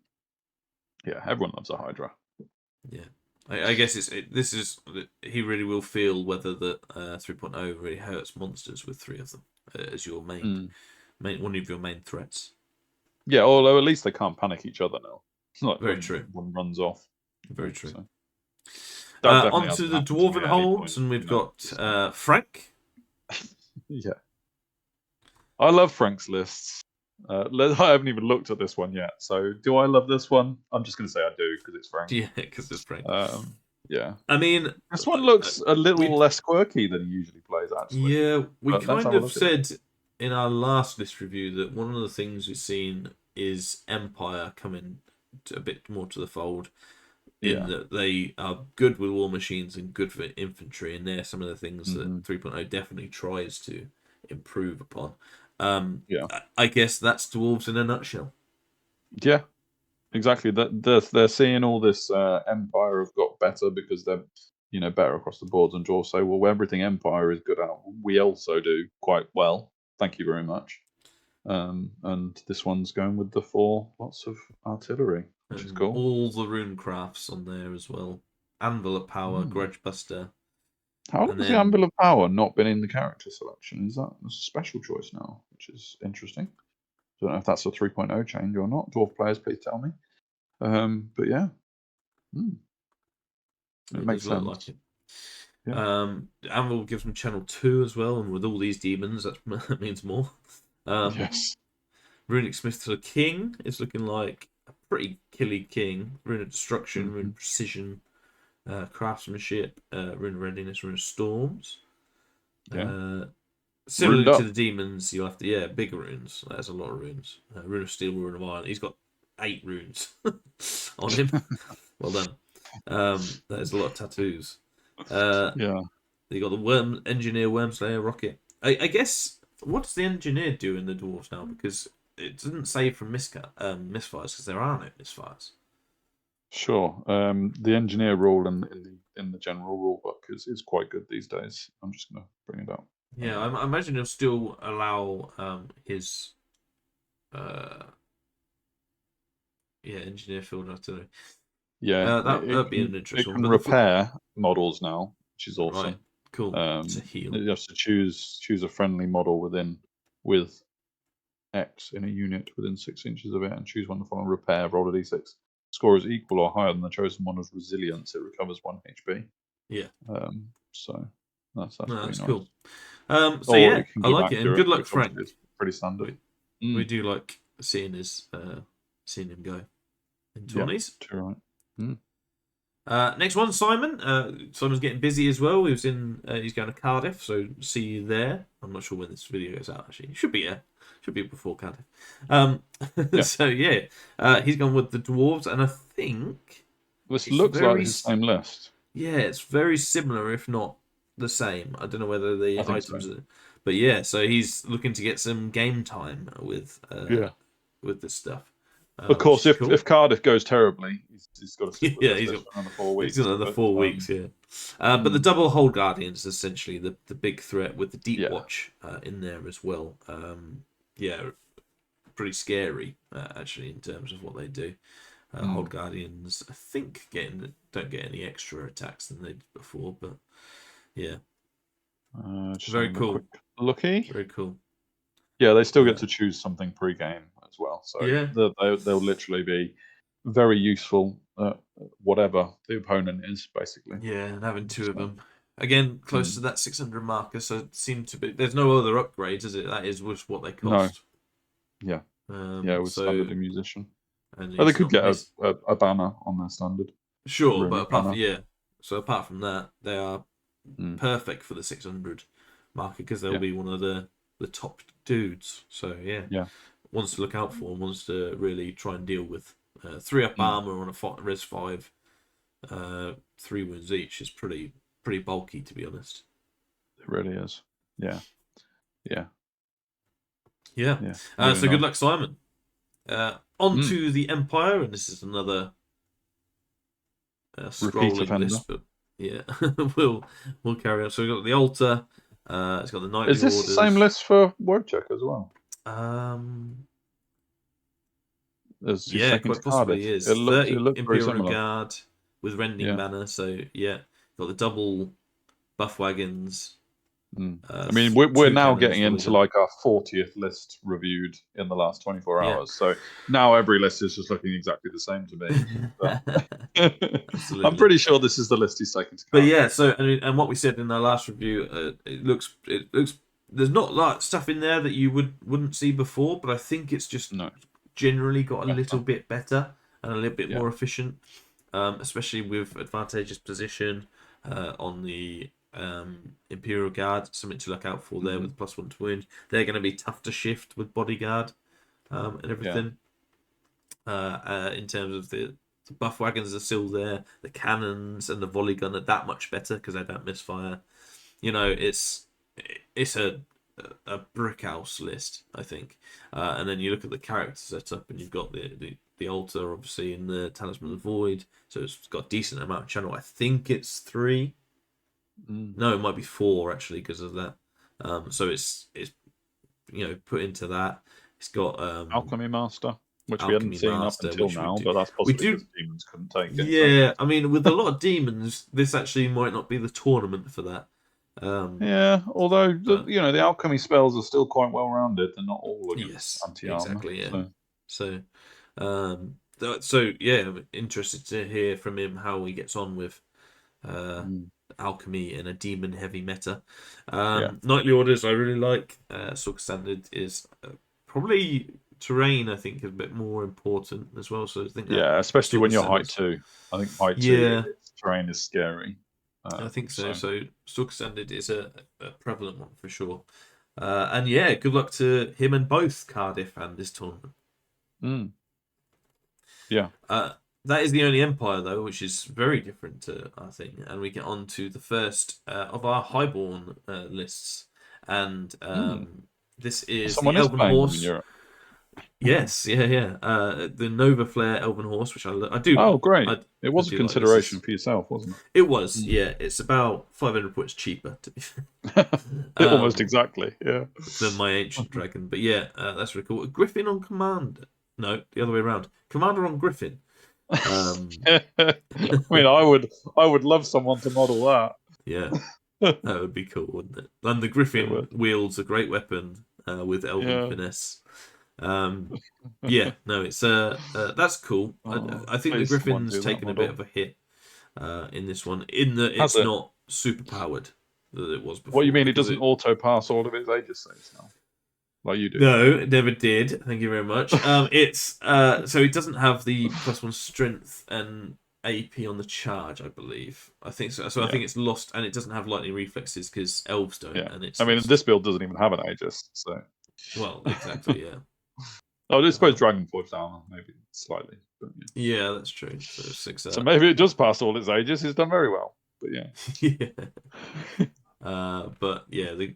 everyone loves a Hydra. Yeah. I guess he really will feel whether the 3.0 really hurts monsters with 3 of them as your main one of your main threats. Yeah, although at least they can't panic each other now. It's not very true. One runs off. Very true. So. Onto the Dwarven holds, and we've got Frank. Yeah. I love Frank's lists. I haven't even looked at this one yet. So, do I love this one? I'm just going to say I do because it's Frank. Yeah, because it's Frank. Yeah. I mean, this one looks a little less quirky than he usually plays, actually. Yeah, we kind of said in our last list review that one of the things we've seen is Empire coming a bit more to the fold. In that they are good with war machines and good for infantry, and they're some of the things that 3.0 definitely tries to improve upon. I guess that's Dwarves in a nutshell. Yeah, exactly. They're seeing all this Empire have got better because they're better across the boards, and Dwarf say, well, everything Empire is good at, we also do quite well. Thank you very much. And this one's going with the 4 lots of artillery, which is cool. All the rune crafts on there as well. Anvil of Power, Grudge Buster. How long has the Anvil of Power not been in the character selection? Is that a special choice now, which is interesting. Don't know if that's a 3.0 change or not. Dwarf players, please tell me. But yeah. It makes sense. Like it. Yeah. Anvil gives them channel 2 as well, and with all these demons, that means more. Yes. Runic Smith to the King is looking like a pretty killy king. Rune of Destruction, Rune of Precision, Craftsmanship, Rune of Readiness, Rune of Storms. Yeah. Similarly to the demons, you'll have to, bigger runes. That's a lot of runes. Rune of Steel, Rune of Iron. He's got 8 runes on him. Well done. That is a lot of tattoos. Yeah. You got the Engineer, Wormslayer, Rocket. I guess, what does the Engineer do in the Dwarves now? Because it doesn't say from misfires, because there are no misfires. Sure. The Engineer rule in the general rule book is quite good these days. I'm just going to bring it up. Yeah, I imagine he'll still allow his Engineer Field Artillery. Yeah, that'd be an interesting one. It can one. repair models now, which is awesome. Right, cool. To heal. You have to choose a friendly model with X in a unit within 6 inches of it, and choose one to follow repair. Roll a d6. Score is equal or higher than the chosen one's resilience. It recovers 1 HP. Yeah. So that's pretty nice. Cool. So yeah, I like it, and good luck, Frank. It's pretty standard. We do like seeing him go in tourneys. Yeah, right. Next one, Simon. Simon's getting busy as well. He's going to Cardiff, so see you there. I'm not sure when this video goes out. Actually, should be before Cardiff. So yeah, he's gone with the dwarves, and I think this looks like his same list. Yeah, it's very similar, if not the same. I don't know whether the items are, but yeah. So he's looking to get some game time with this stuff. Of course, if Cardiff goes terribly, he's got to stick with he's got another 4 weeks. He's got another 4 weeks, yeah. But the double hold guardians is essentially the big threat with the deep watch in there as well. Pretty scary actually in terms of what they do. Hold guardians, I think, don't get any extra attacks than they did before, but yeah, very cool. Lucky, very cool. Yeah, they still get to choose something pre-game as well, so they'll literally be very useful, whatever the opponent is, basically. Yeah, and having 2 of them. Again, close to that 600 marker, so it seemed to be... There's no other upgrades, is it? That is just what they cost. No. Yeah. With standard musician. And they could get a banner on their standard. Sure, but apart from that, they are perfect for the 600 marker, because they'll be one of the top dudes. So yeah, ones to look out for, and ones to really try and deal with. 3 up armor on a res 5, 3 wounds each is pretty bulky, to be honest. It really is. Yeah. So good luck, Simon. On to the Empire, and this is another scrolling list, but yeah, we'll carry on. So we've got the altar. It's got the knightly orders. Is this the same list for word check as well? Quite possibly is. It looked Imperial Guard with Rending Banner. So yeah, got the double buff wagons. I mean, we're now getting into like our 40th list reviewed in the last 24 hours. So now every list is just looking exactly the same to me. I'm pretty sure this is the list he's taken to. But yeah, so and what we said in our last review, it looks. There's not like stuff in there that you wouldn't see before, but I think it's just generally got a little bit better and a little bit more efficient, especially with advantageous position on the Imperial Guard. Something to look out for there with +1 to wound. They're going to be tough to shift with bodyguard and everything. In terms of the buff wagons are still there, the cannons and the volley gun are that much better because they don't misfire. It's a brick house list, I think. And then you look at the character setup, and you've got the altar, obviously, and the Talisman of the Void. So it's got a decent amount of channel. I think it's 3 No, it might be 4 actually because of that. So it's put into that. It's got Alchemy Master, which we hadn't Alchemy seen up Master, until which now, but that's we possibly do. because demons couldn't take it. So. Yeah, I mean, with a lot of demons, this actually might not be the tournament for that. Yeah, although But the alchemy spells are still quite well rounded. They're not all against yes, anti-armor. exactly. Yeah. So So yeah, I'm interested to hear from him how he gets on with alchemy in a demon heavy meta. yeah, Knightly orders I really like. Sork standard is probably terrain. I think is a bit more important as well. So I think that yeah, especially Sork when you're height standard. 2. I think height 2 Yeah, terrain is scary. I think so. So So Sork standard is a prevalent one for sure. And yeah, good luck to him and both Cardiff and this tournament. yeah, That is the only empire, though, which is very different to our thing. And we get on to the first of our highborn lists. And this is the someone is Elven playing them in Horse. Europe. Yes, yeah. The Nova Flare Elven Horse, which I do Oh, like. great! It was a do like this. consideration for yourself, wasn't It was, yeah. It's about 500 points cheaper, to be fair. it? Almost exactly, yeah. Than my Ancient Dragon. But yeah, that's really cool. Griffin on Command. No, the other way around. Commander on Griffin. I mean, I would love someone to model that. Yeah, that would be cool, wouldn't it? And the Griffin wields a great weapon with Elven finesse. Yeah, no, it's that's cool. I think the Griffin's taken a bit of a hit in this one, in that it's not super powered that it was before. What do you mean? It doesn't auto pass all of its Aegis saves now, like you do? No, it never did. Thank you very much. It's so it doesn't have the +1 strength and AP on the charge, I believe. I think so. So I think it's lost, and it doesn't have lightning reflexes because elves don't. Yeah. And it's. I mean, this build doesn't even have an Aegis, so. Well, exactly, yeah. I suppose Dragon Forge down, maybe slightly. But yeah, that's true. So 6. So maybe it does pass all its Aegis. It's done very well, but yeah. yeah. But yeah, the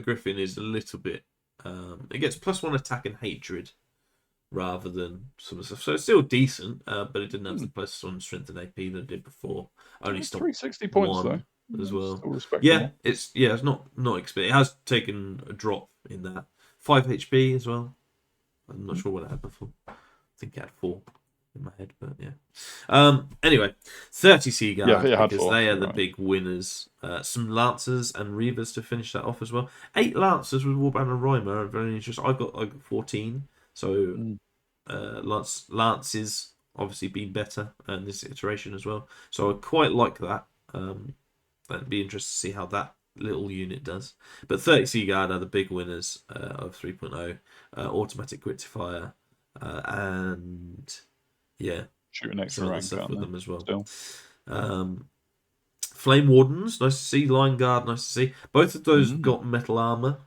Griffin is a little bit. It gets +1 attack and hatred rather than some stuff. So it's still decent, but it didn't have the +1 strength and AP that it did before. Only stopped 360 points though as well. Yeah, it's not expensive. It has taken a drop in that 5 HP as well. I'm not sure what it had before. I think it had 4 in my head, but yeah. Anyway, 30 Seaguard because 4, they are the big winners. Some Lancers and Reavers to finish that off as well. 8 Lancers with Warband and Rhymer are very interesting. I got 14, so Lances obviously been better in this iteration as well. So I quite like that. That'd be interesting to see how that little unit does. But 30 Seaguard are the big winners of 3.0. Automatic quick fire and yeah, shoot an extra rank stuff with them as well. Still. Flame Wardens, nice to see. Line Guard, nice to see. Both of those got metal armor.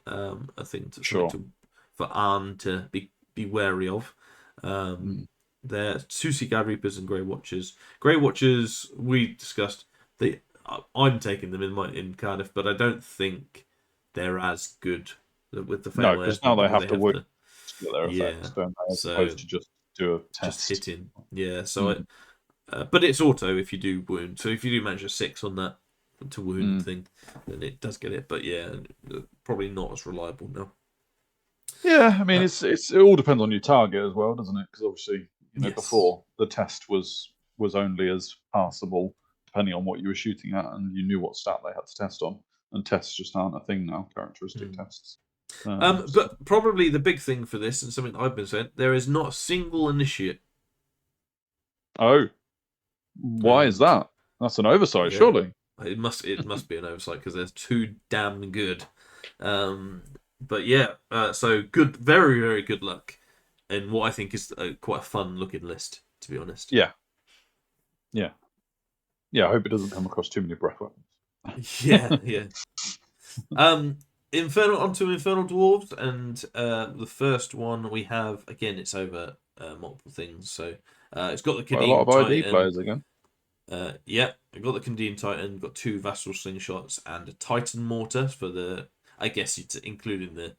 I think for Arn to be wary of. They're 2 Seaguard Reapers and Grey Watchers. Grey Watchers we discussed. I'm taking them in Cardiff, but I don't think they're as good with the no, because now they have to work their effects, don't they? As opposed to just do a test. Just hitting. Yeah, so but it's auto if you do wound. So if you do manage a 6 on that to wound thing, then it does get it. But yeah, probably not as reliable now. Yeah, I mean it all depends on your target as well, doesn't it? Because obviously, before the test was only as passable depending on what you were shooting at, and you knew what stat they had to test on. And tests just aren't a thing now. Characteristic tests. But probably the big thing for this, and something I've been saying, there is not a single initiate. Oh, why is that? That's an oversight, surely. It must be an oversight because they're too damn good. But yeah, so good, very very good luck, in what I think is quite a fun looking list, to be honest. Yeah. I hope it doesn't come across too many breath weapons. yeah. Onto Infernal Dwarves, and the first one we have, again, it's over multiple things. So it's got the Kadim a lot of ID Titan. players again. Yeah, I got the Kadim Titan, got 2 Vassal Slingshots, and a Titan Mortar for the, I guess it's including the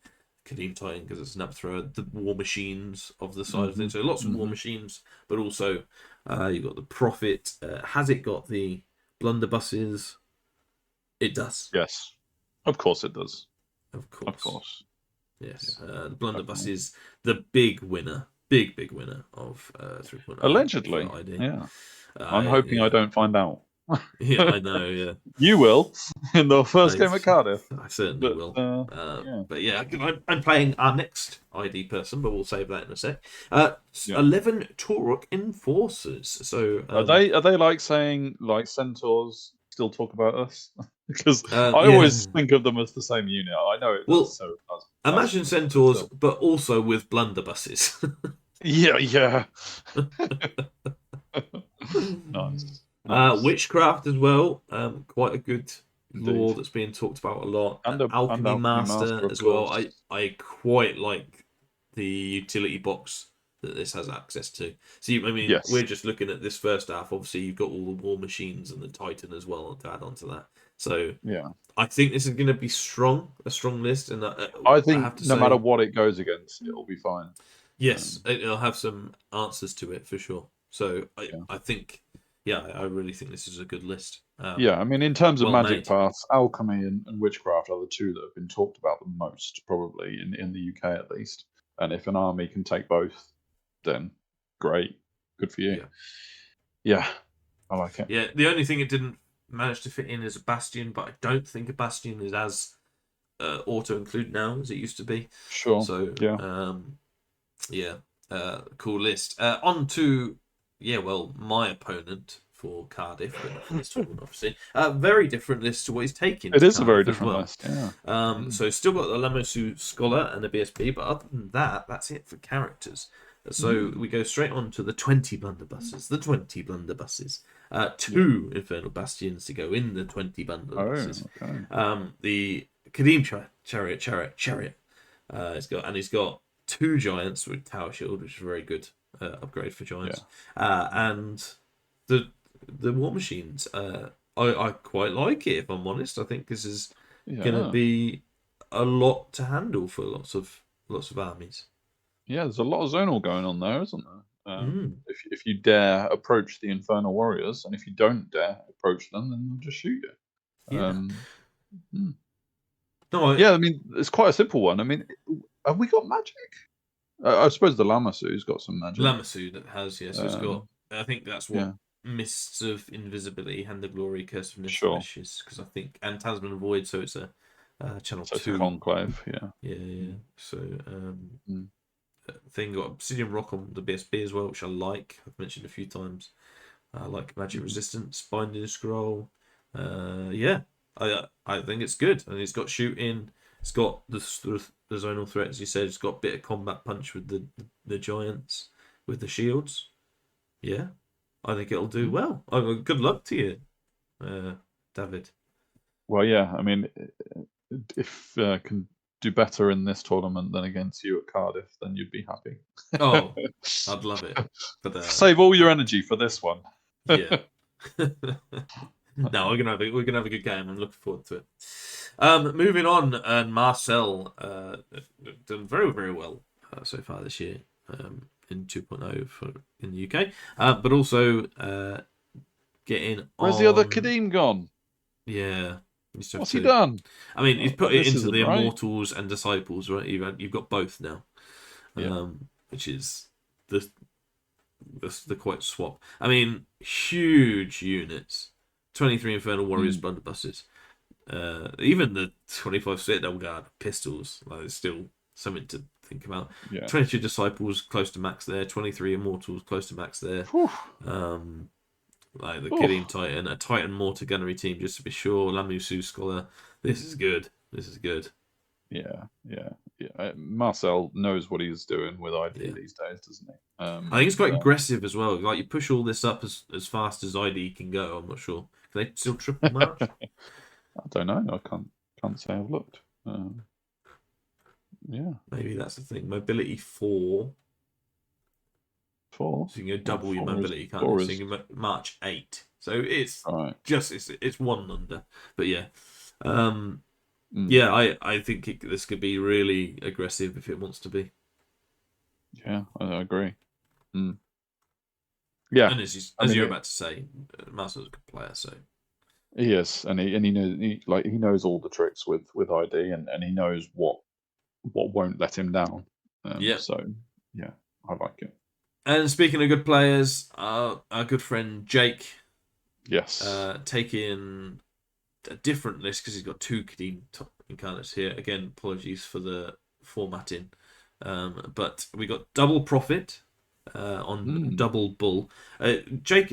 Kadim Titan because it's an up thrower, the War Machines of the side of things. So lots of War Machines, but also you've got the Prophet. Has it got the Blunderbusses? It does. Yes, of course it does. Of course. Of course. Yes. Yeah, The blunderbuss definitely. is the big winner. Big winner of 3.0 Allegedly, for ID. yeah. I'm hoping I Yeah. don't find out. Yeah, I know, yeah. You will in the first I, game at Cardiff. I certainly But will. yeah, But yeah, I'm playing our next ID person, but we'll save that in a sec. yeah. 11 Toruk Enforcers. So Are they like saying like centaurs still talk about us? Because I yeah. always think of them as the same unit. I know it does. Well, So that's imagine but centaurs, still. but also with blunderbusses. Yeah, yeah. Nice, nice. Witchcraft as well. Quite a good Indeed. lore that's being talked about a lot. And Alchemy Alchemy Master Master, of as well. course. I quite like the utility box that this has access to. See, I mean, Yes. we're just looking at this first half. Obviously, you've got all the war machines and the Titan as well to add on to that. So Yeah. I think this is going to be a strong list, and I I think have to no matter say, what it goes against, it'll be fine. yes, it'll have some answers to it for sure. So Yeah. I think, yeah, I really think this is a good list. Yeah, I mean, in terms of Well magic made. paths, alchemy and witchcraft are the two that have been talked about the most, probably in the UK at least. And if an army can take both, then great, good for you. Yeah. Yeah, I like it. Yeah, the only thing it didn't manage to fit in is a Bastion, but I don't think a Bastion is as auto include now as it used to be. Sure. So, Yeah. yeah, cool list. On to, yeah, well, my opponent for Cardiff, but not for this tournament, obviously. Very different list to what he's taking It to is a very Cardiff as different well. list. Yeah. So still got the Lamosu Scholar and the BSB, but other than that, that's it for characters. So we go straight on to the 20 blunderbusses. The 20 blunderbusses. Two Infernal Bastions to go in the 20 blunderbusses. Oh, okay. The Kadim Chariot. He's got two Giants with Tower Shield, which is a very good upgrade for Giants. And the War Machines. I quite like it, if I'm honest. I think this is gonna Yeah. be a lot to handle for lots of armies. Yeah, there's a lot of zonal going on there, isn't there? Mm. If you dare approach the Infernal Warriors, and if you don't dare approach them, then they'll just shoot you. Yeah. Hmm. No, Yeah, I mean, it's quite a simple one. I mean, have we got magic? I suppose the Lamasu's got some magic. Lamasu that has, yes. It's got. I think that's what Yeah. Mists of Invisibility, Hand of Glory, Curse of Sure. Nishis, because I think, and Talisman of Void, so it's a channel So it's 2. a conclave, yeah. Yeah. So thing got Obsidian Rock on the BSB as well, which I like. I've mentioned a few times. I like Magic Resistance, Binding Scroll. Yeah, I think it's good, and it's got shooting. It's got the zonal threat, as you said. It's got a bit of combat punch with the giants, with the shields. Yeah, I think it'll do well. Good luck to you, David. Well, yeah, I mean, if can do better in this tournament than against you at Cardiff, then you'd be happy. Oh, I'd love it. But save all your energy for this one. Yeah. No, we're gonna have a good game. I'm looking forward to it. Moving on, and Marcel done very well so far this year in 2.0 in the UK, but also getting Where's the other Kadim gone? Yeah, what's he done? I mean, he's put it this into the isn't right. Immortals and Disciples, right? You've got both now, which is the quite swap. I mean, huge units. 23 Infernal Warriors blunderbusses. Even the 25 Citadel Guard pistols, like, it's still something to think about. Yeah. 22 Disciples close to max there. 23 Immortals close to max there. Like the Kadim Titan, a Titan Mortar Gunnery team just to be sure. Lamusu Scholar. This is good. Yeah. Marcel knows what he's doing with ID these days, doesn't he? I think it's quite aggressive as well. Like, you push all this up as fast as ID can go. I'm not sure. Can they still triple march? I don't know. I can't say I've looked. Yeah. Maybe that's the thing. Mobility 4. 4. So you can go double your mobility, can't you? So you can march 8. So it's just it's one under. But yeah. Yeah, I think this could be really aggressive if it wants to be. Yeah, I agree. Yeah, and as you're about to say, Marcel's a good player, so He is, and he knows he knows all the tricks with ID, and he knows what won't let him down. Yeah. So yeah, I like it. And speaking of good players, our good friend Jake, Yes. taking a different list because he's got two Kadim incarnates here. Again, apologies for the formatting, but we got double profit on double bull. Jake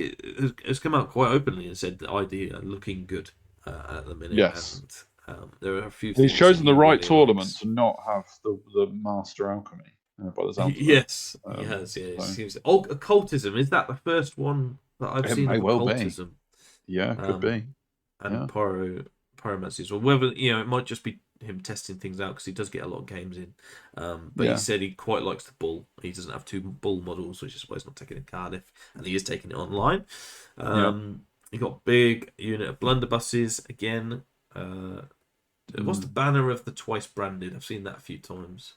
has come out quite openly and said the ID are looking good at the minute, Yes. and there are a few He's things chosen that the he right really tournament likes. to not have the Master Alchemy by the sounds of it. Yes, he has. Yeah, it So seems. Oh, occultism, is that the first one that I've it seen may of well be. occultism? Yeah, could be. And pyromancy as well. Whether it might just be him testing things out because he does get a lot of games in. But he said he quite likes the bull. He doesn't have two bull models, which is why he's not taking it in Cardiff, and he is taking it online. He got big unit of blunderbusses again. What's the banner of the twice branded? I've seen that a few times.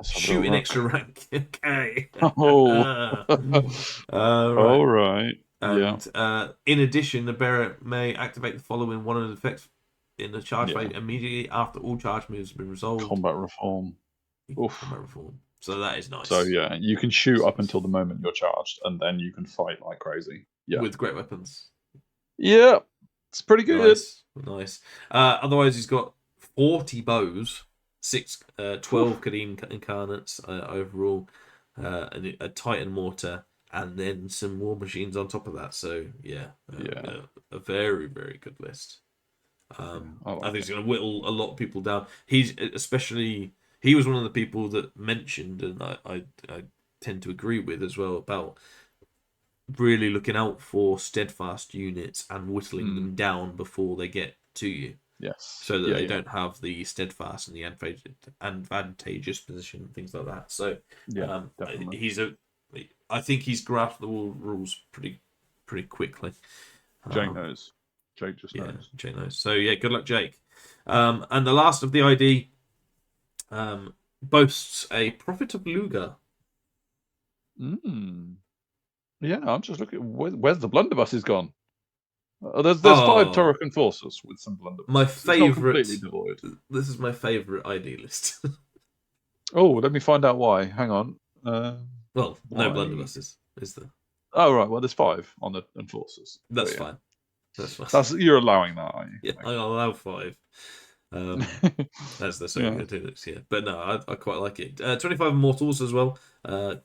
Shooting extra rank. Okay. Oh. Right. All right. And in addition, the bearer may activate the following one of the effects in the charge phase immediately after all charge moves have been resolved. Combat reform. Combat reform. So that is nice. So yeah, you can shoot up until the moment you're charged, and then you can fight like crazy. Yeah. With great weapons. Yeah. It's pretty good. Nice. Otherwise, he's got 40 bows, 12 Kadim incarnates overall, a Titan mortar, and then some war machines on top of that. So a very, very good list. I think it's going to whittle a lot of people down. He was one of the people that mentioned, and I tend to agree with as well, about really looking out for steadfast units and whittling them down before they get to you. Yes. So that they don't have the steadfast and the advantageous position, things like that. So I think he's grasped the rules pretty quickly. Jake knows. Jake just knows. Jake knows. So yeah, good luck, Jake. And the last of the ID boasts a Prophet of Lugar. Yeah, I'm just looking. Where's the blunderbusses gone? There's 5 Torok enforcers with some blunderbusses. My favourite. It's not completely devoid. This is my favourite ID list. Oh, let me find out why. Hang on. No blunderbusses, is there? Oh right. Well, there's 5 on the enforcers. That's fine. That's fine. You're allowing that, aren't you? Yeah, I'll allow 5. As they're so good, yeah. But no, I quite like it. 25 Immortals as well.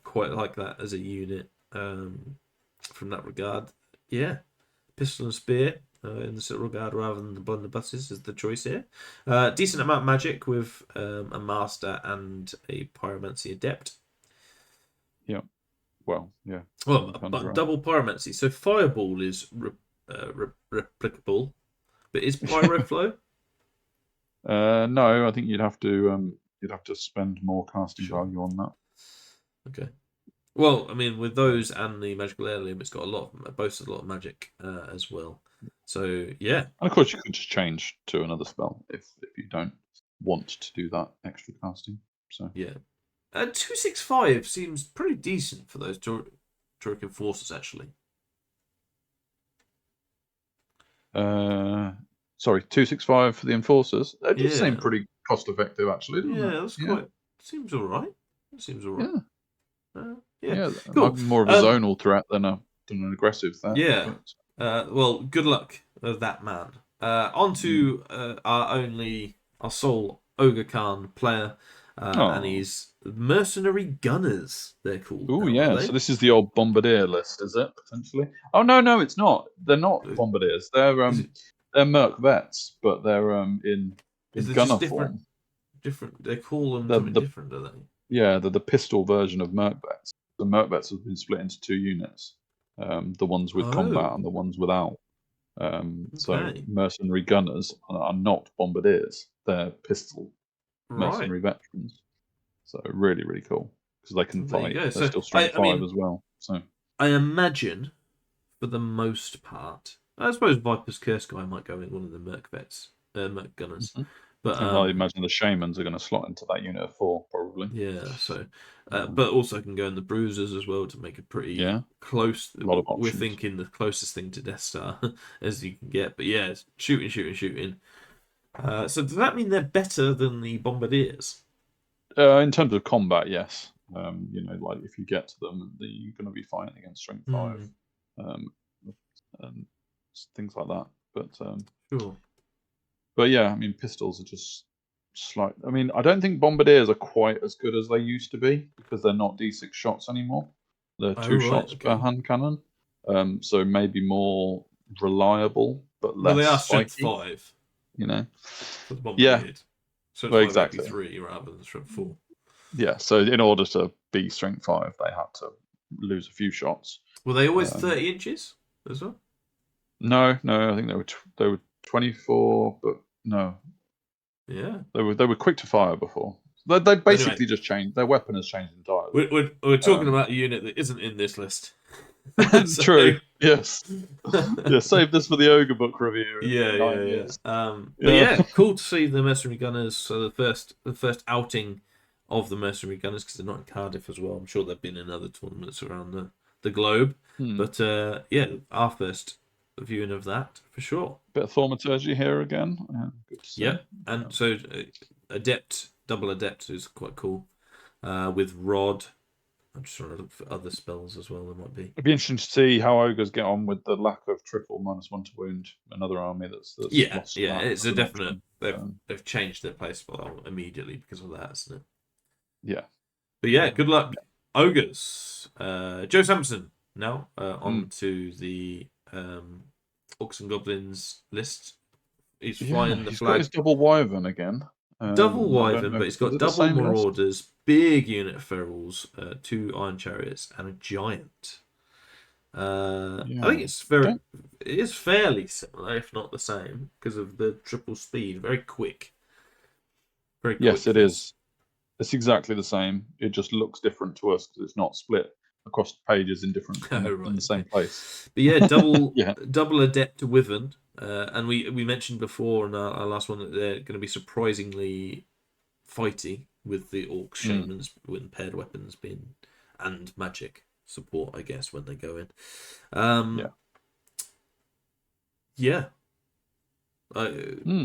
Quite like that as a unit. From that regard, yeah. Pistol and spear in this regard rather than the blunderbusses is the choice here. Decent amount of magic with a master and a pyromancy adept. Yeah. Well, yeah. Well, double pyromancy. So fireball is replicable, but is pyroflow? No, I think you'd have to spend more casting value on that. Okay. Well, I mean, with those and the magical heirloom, it's got boasts a lot of magic as well. So yeah. And of course, you could just change to another spell if you don't want to do that extra casting. So yeah. 265 seems pretty decent for those Turok enforcers, actually. Sorry, 265 for the enforcers. That does seem pretty cost effective, actually, doesn't it? That's quite. Seems all right. Yeah, cool. More of a zonal threat than an aggressive threat. Yeah. Well, good luck with that man. On to our sole Ogre Khan player, and he's Mercenary Gunners. They're called. Oh yeah, so this is the old Bombardier list, is it potentially? Oh no, it's not. They're not Bombardiers. They're Merc Vets, but they're in gunner form. Different. They call them something different, do they? Yeah, they're the pistol version of Merc Vets. The Merc Vets have been split into 2 units. The ones with combat and the ones without. So Mercenary Gunners are not Bombardiers. They're pistol mercenary veterans. So really, really cool. Because they can fight. They're still strength 5 as well. So I imagine, for the most part, I suppose Viper's Curse guy might go in one of the Merc Gunners. But I imagine the Shamans are going to slot into that unit of 4, probably. probably. Yeah, so, but also can go in the bruisers as well to make a pretty close. A lot of We're options. thinking the closest thing to Death Star as you can get. But yeah, it's shooting. So does that mean they're better than the Bombardiers? In terms of combat, yes. Like if you get to them, you're going to be fighting against Strength 5, and things like that. But Sure. But yeah, I mean, pistols are just slight. I mean, I don't think Bombardiers are quite as good as they used to be because they're not D6 shots anymore. They're 2 shots per hand cannon. So maybe more reliable, but less Well, they are strength spiky. 5. For the Bombardiers. Strength well, 5 exactly. AP3 rather than strength 4. Yeah, so in order to be strength 5, they had to lose a few shots. Were they always 30 inches as well? No, I think they were 24, but no. Yeah, they were quick to fire before. They basically just changed. Their weapon has changed entirely. We're talking about a unit that isn't in this list. True. Yes. Yeah. Save this for the Ogre book review. Yeah. But yeah, cool to see the Mercenary Gunners. So the first outing of the Mercenary Gunners, because they're not in Cardiff as well. I'm sure they've been in other tournaments around the globe. But yeah, our first viewing of that for sure. Bit of thaumaturgy here again. Good to see. Yeah, and so double adept is quite cool. With Rod. I'm just trying to look for other spells as well. There might be. It'd be interesting to see how ogres get on with the lack of triple -1 to wound. Another army that's lost. Yeah. It's a definite. They've changed their play spell immediately because of that, isn't it? Yeah. But yeah, good luck, ogres. Joe Sampson now on to the Orcs and Goblins list. He's flying the he's flag. Got his double wyvern again. Double wyvern, but he's got double marauders, big unit of ferals, 2 iron chariots, and a giant. I think it is fairly similar, if not the same, because of the triple speed. Very quick. Very quick. Yes, it is. It's exactly the same. It just looks different to us because it's not split across pages in different in the same place. But yeah, double adept wyvern. And we mentioned before in our last one that they're going to be surprisingly fighty with the orc shamans with paired weapons and magic support, I guess, when they go in.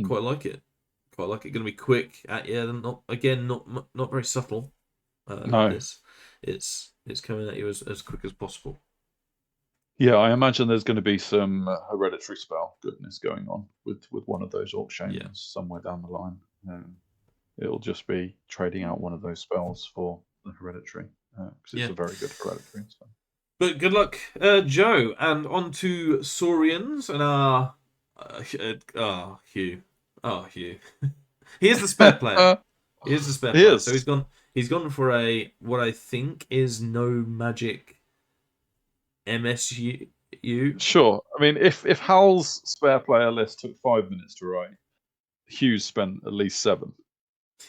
Quite like it. Quite like it. Going to be quick. Not very subtle. No, it's coming at you as quick as possible. Yeah, I imagine there's going to be some hereditary spell goodness going on with one of those orc shamans somewhere down the line. It'll just be trading out one of those spells for the hereditary because it's a very good hereditary. So. But good luck, Joe, and on to Saurians and our Hugh. Hugh. He is the spare player. He is the spare player. So he's gone for what I think is no magic MSU. Sure. I mean, if Hal's spare player list took 5 minutes to write, Hugh's spent at least 7.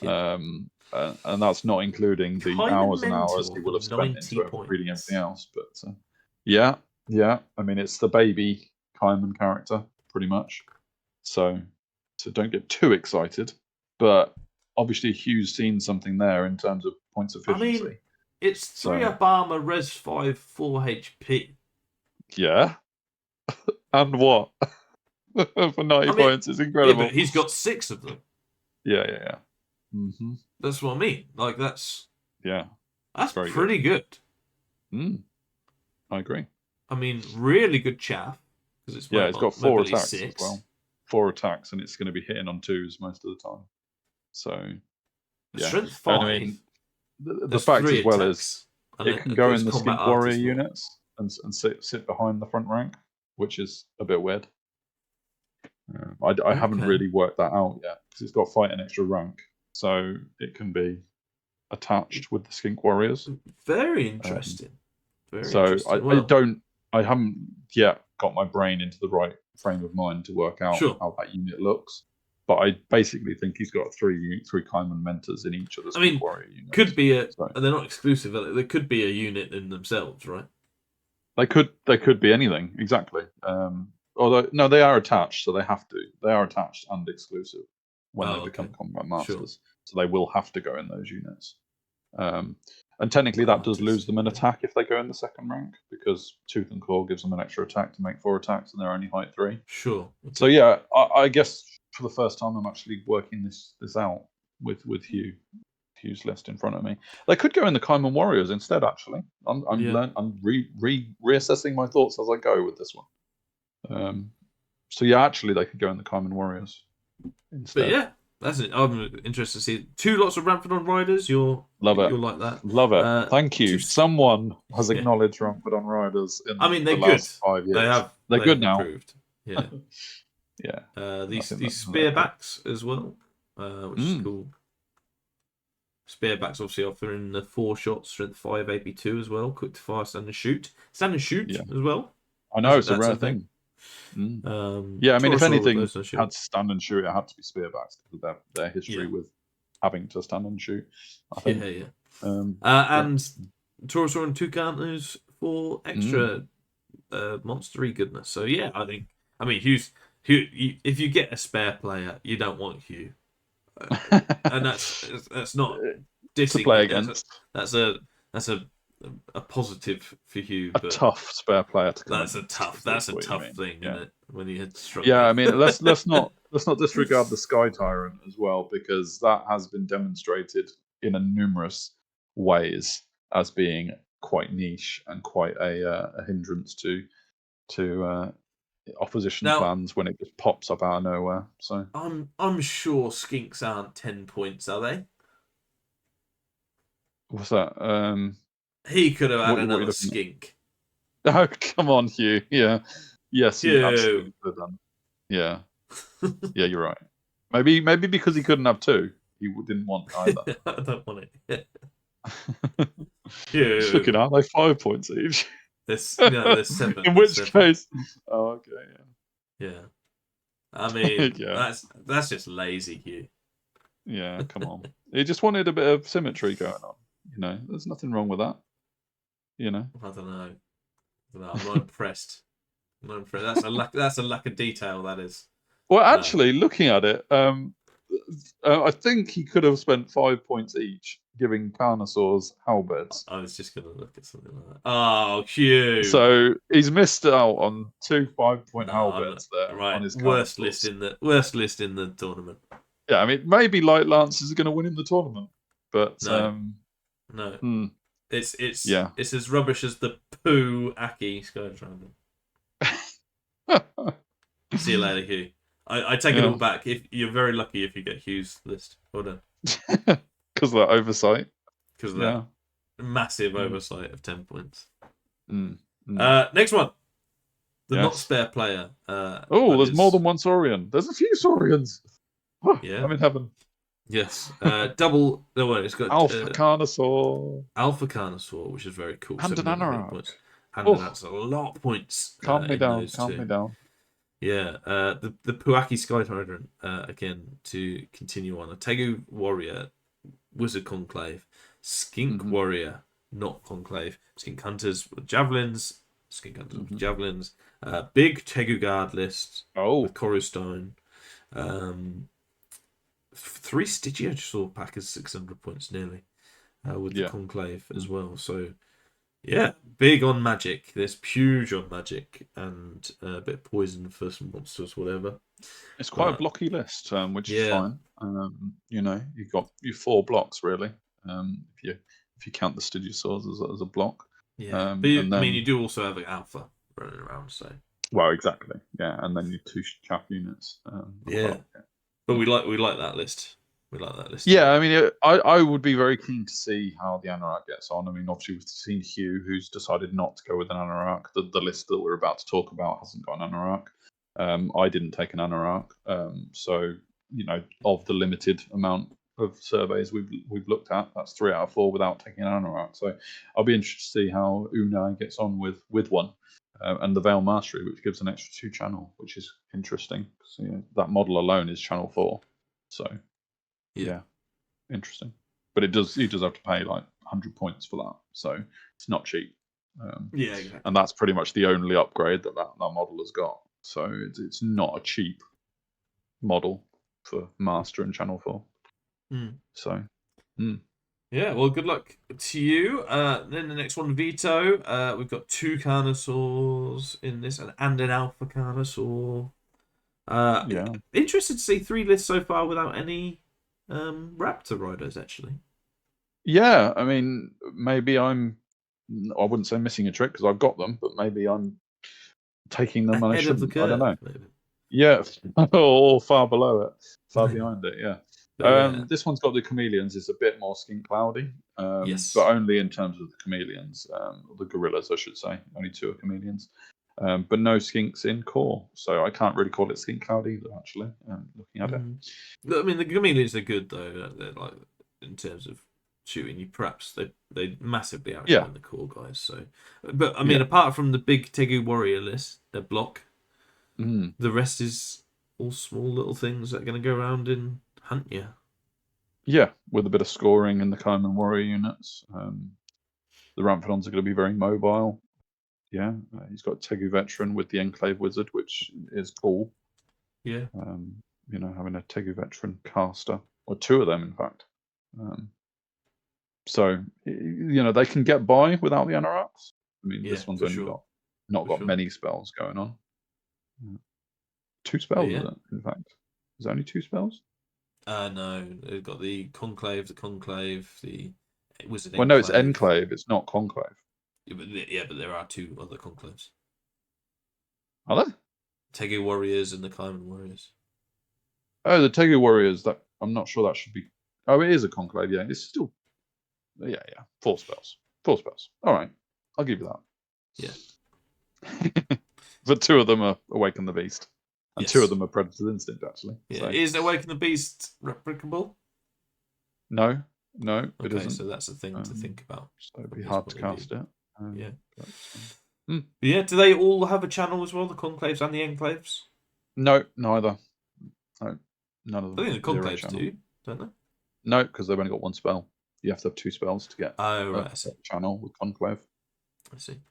And that's not including the hours and hours he will have spent into reading everything else. But yeah. I mean, it's the baby Kaiman character, pretty much. So don't get too excited. But obviously, Hugh's seen something there in terms of points of efficiency. I mean, it's 3 up armor, res 5, 4 HP. Yeah. And what? For 90 points, it's incredible. Yeah, but he's got 6 of them. Yeah. Mm-hmm. That's what I mean. Like, that's very pretty good. I agree. I mean, really good chaff. It's got 4 attacks 6. As well. 4 attacks, and it's going to be hitting on 2s most of the time. So, Strength 5. And I mean, the fact as well is it can go in the skink warrior units and sit behind the front rank, which is a bit weird. I haven't really worked that out yet because it's got fight an extra rank, so it can be attached with the skink warriors. Very interesting. I haven't yet got my brain into the right frame of mind to work out how that unit looks. But I basically think he's got 3 Kaiman mentors in each of the skink warrior units. Could be and they're not exclusive. There could be a unit in themselves, right? They could be anything, exactly. Although no, they are attached, so they have to. They are attached and exclusive when they become combat masters. So they will have to go in those units. And technically that does Artists, lose them an yeah. attack if they go in the second rank, because Tooth and Claw gives them an extra attack to make 4 attacks, and they're only height 3. Sure. So yeah, I guess for the first time I'm actually working this out with Hugh's list in front of me. They could go in the Kaiman Warriors instead. Actually, I'm reassessing my thoughts as I go with this one. So yeah, actually they could go in the Kaiman Warriors instead. But yeah, that's it. I'm interested to see 2 lots of Ramphadon riders. You'll like that. Love it. Thank you. Someone has acknowledged Ramphadon riders in they're the good. last 5 years. They're good have now. Improved. Yeah. Yeah. These spearbacks as well, which is cool. Spearbacks obviously offering the 4 shots, strength 5, AP2 as well, quick to fire, stand and shoot as well. I know it's a rare thing. Yeah, I mean, if anything had to stand and shoot, it had to be spearbacks because their history with having to stand and shoot. I think. Yeah. And Taurosaur and 2 counters for extra monstery goodness. So yeah, I mean, Hugh, if you get a spare player, you don't want Hugh. And that's not dissing. To play against. That's a positive for Hugh. A tough spare player to come. That's a tough thing, isn't it? When you had struck. Yeah, I mean, let's not disregard the Sky Tyrant as well, because that has been demonstrated in numerous ways as being quite niche and quite a hindrance to opposition plans when it just pops up out of nowhere. So I'm sure skinks aren't 10 points, are they? What's that? He could have had another skink. Oh, come on, Hugh. Yeah. Yes, he absolutely could have done. Yeah. Yeah, you're right. Maybe because he couldn't have 2, he didn't want either. I don't want it. Just looking at, they 5 points each. There's 7. In which case, okay, yeah. I mean, that's just lazy, Hugh. Yeah, come on. He just wanted a bit of symmetry going on. There's nothing wrong with that. I don't know. I'm not impressed. That's a lack of detail. That is. Well, actually, looking at it, I think he could have spent 5 points each giving Carnosaurs halberds. I was just going to look at something like that. Oh, cute. So he's missed out on 2 5-point halberds there. Right, on his worst list in the tournament. Yeah, I mean, maybe Light Lancers are going to win in the tournament, but no. It's as rubbish as the Poo Aki Sky Tyrant. See you later, Hugh. I take it all back. If you're very lucky if you get Hugh's list. Well done. Because of that oversight. Because of that massive oversight of 10 points. Next one. The not spare player. There's more than one Saurian. There's a few Saurians. Yeah. I'm in heaven. Yes. Double. No, wait, it's got Alpha Carnosaur. Alpha Carnosaur, which is very cool. Hand and Anorak. That's a lot of points. Calm me down. Yeah, the Puaki Sky Tyrant, again, to continue on. A Tegu Warrior, Wizard Conclave, Skink Warrior, not Conclave, Skink Hunters with Javelins, Skink Hunters with Javelins, big Tegu Guard list with Corustone, 3 Stygiosaur pack is 600 points nearly, with the Conclave as well, so... Yeah, big on magic. There's huge on magic and a bit of poison for some monsters, whatever. It's quite a blocky list, which is fine. You've got your 4 blocks really. If you count the Stygiosaurs as a block. Yeah, but you do also have an alpha running around, so. Well, exactly. Yeah, and then your 2 chaff units. But we like that list. Yeah, I mean, I would be very keen to see how the Anorak gets on. I mean, obviously, we've seen Hugh, who's decided not to go with an Anorak. The list that we're about to talk about hasn't got an Anorak. I didn't take an Anorak. So, of the limited amount of surveys we've looked at, that's 3 out of 4 without taking an Anorak. So, I'll be interested to see how Unai gets on with one. And the Veil Mastery, which gives an extra 2 channel, which is interesting. So, that model alone is channel 4. So... Yeah, interesting. But he does have to pay like 100 points for that, so it's not cheap. Exactly. And that's pretty much the only upgrade that model has got. So it's not a cheap model for Master and Channel 4. So, Yeah, well, good luck to you. Then the next one, Veto. We've got 2 Carnosaurs in this, and an Alpha Carnosaur. Yeah. Interested to see 3 lists so far without any Raptor riders, actually. Yeah, I mean, maybe I wouldn't say missing a trick because I've got them, but maybe I'm taking them and I Ahead of the shouldn't. I don't know. curve, maybe. Yeah, or far below it, far behind it. Yeah. But yeah, This one's got the chameleons. It's a bit more skin cloudy, yes. but only in terms of the chameleons, or the gorillas, I should say. Only 2 are chameleons, but no skinks in core, so I can't really call it skin cloud either. Actually, looking at it. I mean, the chameleons are good though. They're like in terms of shooting you. Perhaps they massively outshine the core guys. So, but I mean, apart from the big Tegu warrior list, their block, the rest is all small little things that are going to go around and hunt you. Yeah, with a bit of scoring in the Common warrior units. The Ramphadons are going to be very mobile. Yeah, he's got Tegu veteran with the Enclave wizard, which is cool. Yeah. Having a Tegu veteran caster, or 2 of them, in fact. So they can get by without the anoraks. I mean, this one's only got many spells going on. 2 spells, is it? In fact, is there only 2 spells? No, they've got the conclave, the wizard. Well, no, it's Enclave. It's not Conclave. But there are 2 other conclaves. Are there? Tegu warriors and the Kaiman warriors. Oh, the Tegu warriors. That I'm not sure that should be. Oh, it is a conclave. Yeah, it's still. Yeah. 4 spells. 4 spells. All right, I'll give you that. Yeah. But 2 of them are Awaken the Beast, and 2 of them are Predator's Instinct. Actually. Yeah. So. Is Awaken the Beast replicable? No, it okay, isn't. So that's a thing to think about. So it'd be hard to cast it. Yeah. But, yeah. Do they all have a channel as well? The conclaves and the enclaves? No, neither. No, none of them. I think the conclaves do, don't they? No, because they've only got 1 spell. You have to have 2 spells to get a channel with conclave. I see.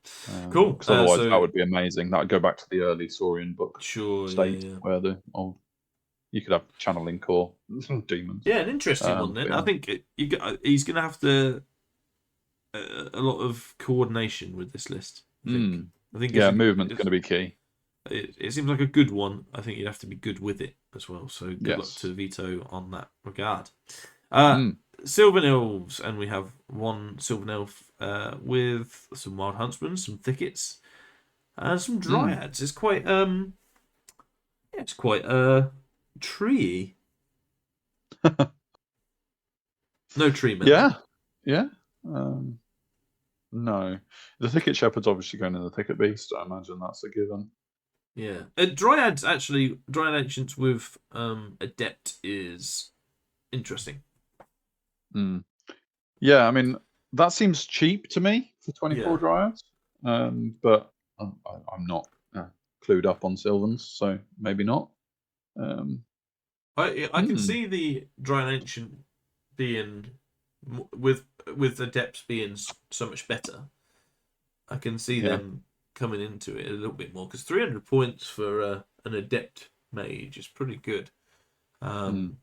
Cool. Because otherwise, that would be amazing. That would go back to the early Saurian book state where you could have channeling core demons. Yeah, an interesting one then. I think he's going to have to a lot of coordination with this list. I think movement's going to be key. It seems like a good one. I think you'd have to be good with it as well. So good luck to Veto on that regard. Sylvan Elves, and we have 1 Sylvan Elf with some Wild Huntsmen, some Thickets, and some Dryads. It's quite treey. No tree men. Yeah. No, the Thicket Shepherd's obviously going in the Thicket Beast. I imagine that's a given. Yeah, Dryads actually, Dryad Ancients with Adept is interesting. Yeah, I mean that seems cheap to me for 24 Dryads, but I'm not clued up on Sylvans, so maybe not. I can see the Dryad Ancient being with Adepts being so much better. I can see them coming into it a little bit more because 300 points for an Adept Mage is pretty good, and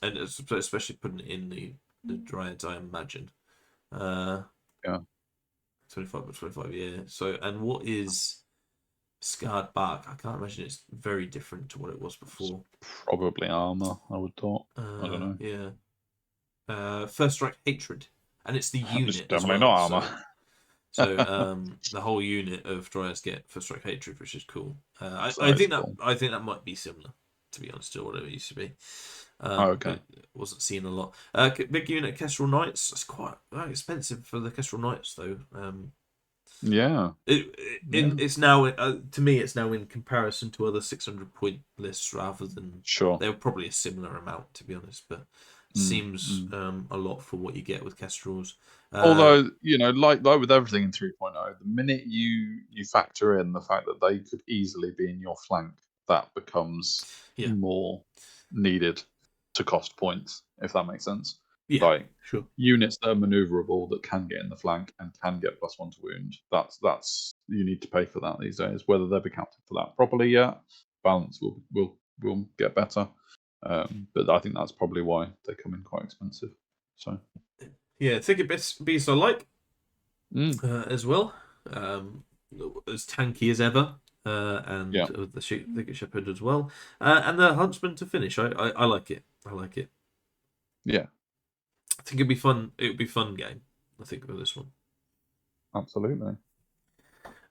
especially putting it in the Dryads, I imagine. 25 by 25, yeah. So, and what is Scarred Bark? I can't imagine it's very different to what it was before. It's probably armor, I would thought. I don't know. Yeah. First Strike Hatred, and it's the unit. It's definitely not armor. So the whole unit of Dryads get First Strike Hatred, which is cool. I think that might be similar, to be honest, to what it used to be. Okay. Wasn't seen a lot. Big unit Kestrel Knights. It's quite expensive for the Kestrel Knights, though. It's now to me. It's now in comparison to other 600-point lists rather than they're probably a similar amount, to be honest. But seems a lot for what you get with Kestrels. Although like with everything in 3.0, the minute you factor in the fact that they could easily be in your flank, that becomes more needed to cost points, if that makes sense. Units that are maneuverable that can get in the flank and can get +1 to wound. That's you need to pay for that these days. Whether they'll be counted for that properly balance will get better. But I think that's probably why they come in quite expensive. So Yeah, Thicket Beast I like as well. As tanky as ever. And Yeah, the Thicket Shepherd as well. And the Huntsman to finish. I like it. I like it. yeah, I think it'd be fun. It would be a fun game. I think with this one. absolutely.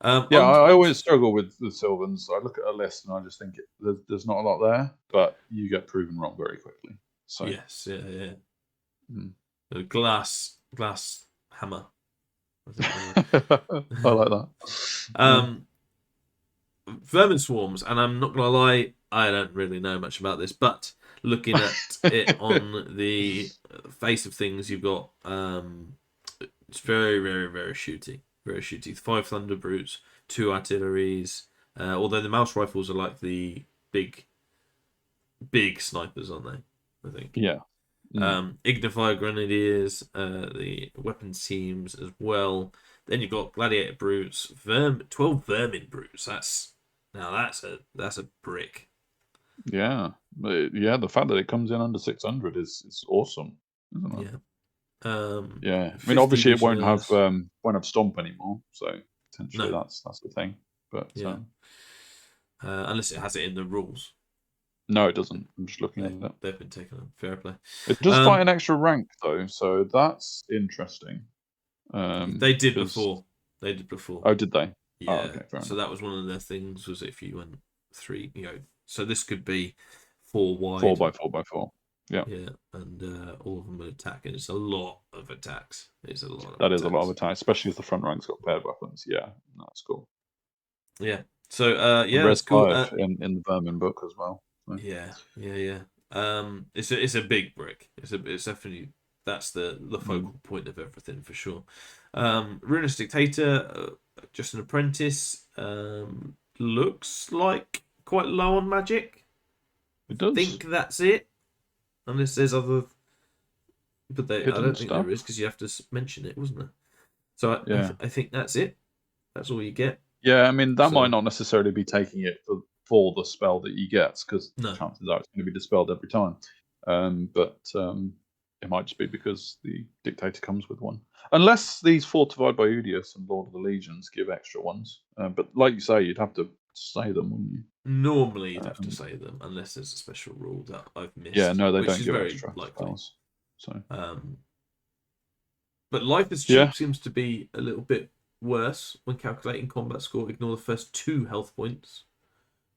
Um, Yeah, on, I on always struggle with the Sylvans. I look at a list and I just think there's not a lot there, but you get proven wrong very quickly. So, yes, yeah. mm. The glass hammer. I think. I like that. Yeah. Vermin swarms, and I'm not gonna lie, I don't really know much about this, but looking at it on the face of things, you've got it's very shooty, very shooty. 5 Thunder Brutes, 2 artilleries. Although the mouse rifles are like the big snipers, aren't they? I think. Yeah. Ignifier Grenadiers, the weapons teams as well. Then you've got Gladiator Brutes, 12 Vermin Brutes. That's a brick. Yeah. Yeah, the fact that it comes in under 600 is awesome, isn't it? Yeah. Yeah. I mean, 50 obviously it won't have Legionnaires. Stomp anymore, so potentially No. that's the thing. But Yeah. Unless it has it in the rules. no, it doesn't. I'm just looking at it. They've been taken on. Fair play. It does fight an extra rank though, so that's interesting. They did 'cause- before. They did before. Oh, did they? Yeah. Oh, okay, fair So enough. that was one of their things. Was if you went 3, So this could be 4 wide. 4x4x4. Yeah. Yeah, and all of them will attack, and it's a lot of attacks. It's a lot of That attacks. is a lot of attacks, especially if the front rank's got paired weapons. Yeah, that's cool. Yeah. So And that's Res cool. 5 in the Vermin book as well. So. Yeah. It's a big brick. It's definitely that's the focal point of everything for sure. Ruinous Dictator, just an apprentice. Looks like quite low on magic. It does. I think that's it. Unless there's other, but I don't think stuff. there is because you have to mention it, wasn't there? So Yeah. I think that's it. That's all you get. Yeah, I mean that might not necessarily be taking it for the spell that he gets, because chances are it's going to be dispelled every time. But it might just be because the Dictator comes with one, unless these Fortified by Udius and Lord of the Legions give extra ones. But like you say, you'd have to say them, wouldn't you? Normally, you'd have to say them, unless there's a special rule that I've missed. Yeah, no, they which don't is give very extra likely. spells. So, but Life is Cheap seems to be a little bit worse when calculating combat score. Ignore the first 2 health points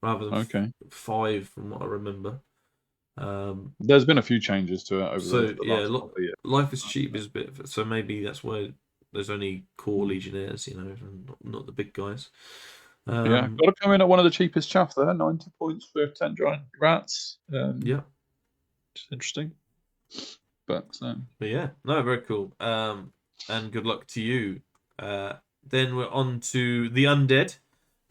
rather than 5, from what I remember. There's been a few changes to it over the last couple of years. Life is Cheap is a bit, so maybe that's why there's only core legionnaires, and not the big guys. Yeah, got to come in at one of the cheapest chaff there. 90 points for 10 giant rats. Yeah, it's interesting. But yeah, no, very cool. And good luck to you. Then we're on to the Undead.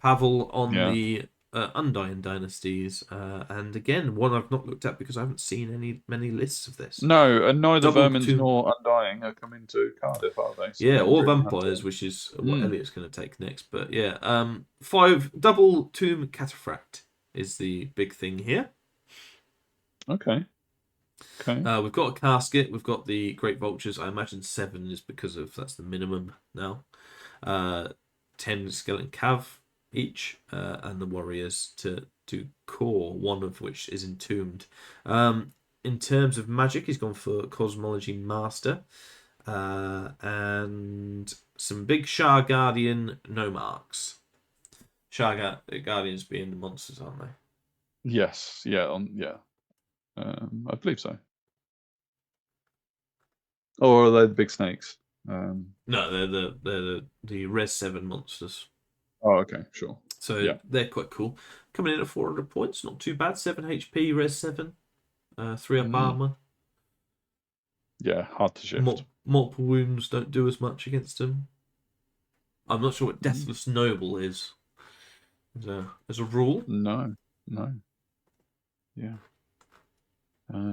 Pavel on the Undying Dynasties. And again, one I've not looked at because I haven't seen many lists of this. No, and neither Vermins nor Undying are coming to Cardiff, are they? So or Vampires, which is what Elliot's going to take next. But yeah, 5 double Tomb Cataphract is the big thing here. Okay. We've got a casket. We've got the Great Vultures. I imagine 7 is because that's the minimum now. 10 Skeleton Cav each, and the Warriors to core, one of which is entombed. In terms of magic, he's gone for Cosmology Master, and some big Shah Guardian Nomarchs. Shah Guardians being the monsters, aren't they? Yes. Yeah. I believe so. Or are they the big snakes? No, they're the Res 7 monsters. Oh, okay, sure. So they're quite cool. Coming in at 400 points, not too bad. 7 HP, Res 7, 3 up armor. Yeah, hard to shift. Multiple wounds don't do as much against them. I'm not sure what Deathless Noble is. As a rule. No. Yeah.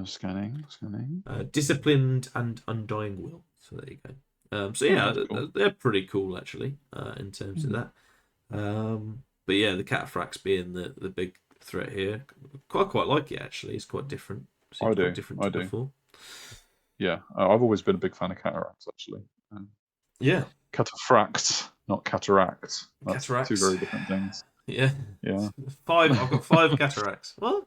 Scanning. Disciplined and Undying Will. So there you go. So yeah, cool. They're pretty cool actually in terms of that. But yeah, the Cataphracts being the big threat here. Quite like it actually. It's quite different. I do. Different to before. Yeah, I've always been a big fan of cataracts, actually. Yeah. Cataphracts, not cataract. That's two Cataracts. very different things. Yeah. Yeah. I've got 5 cataracts. What?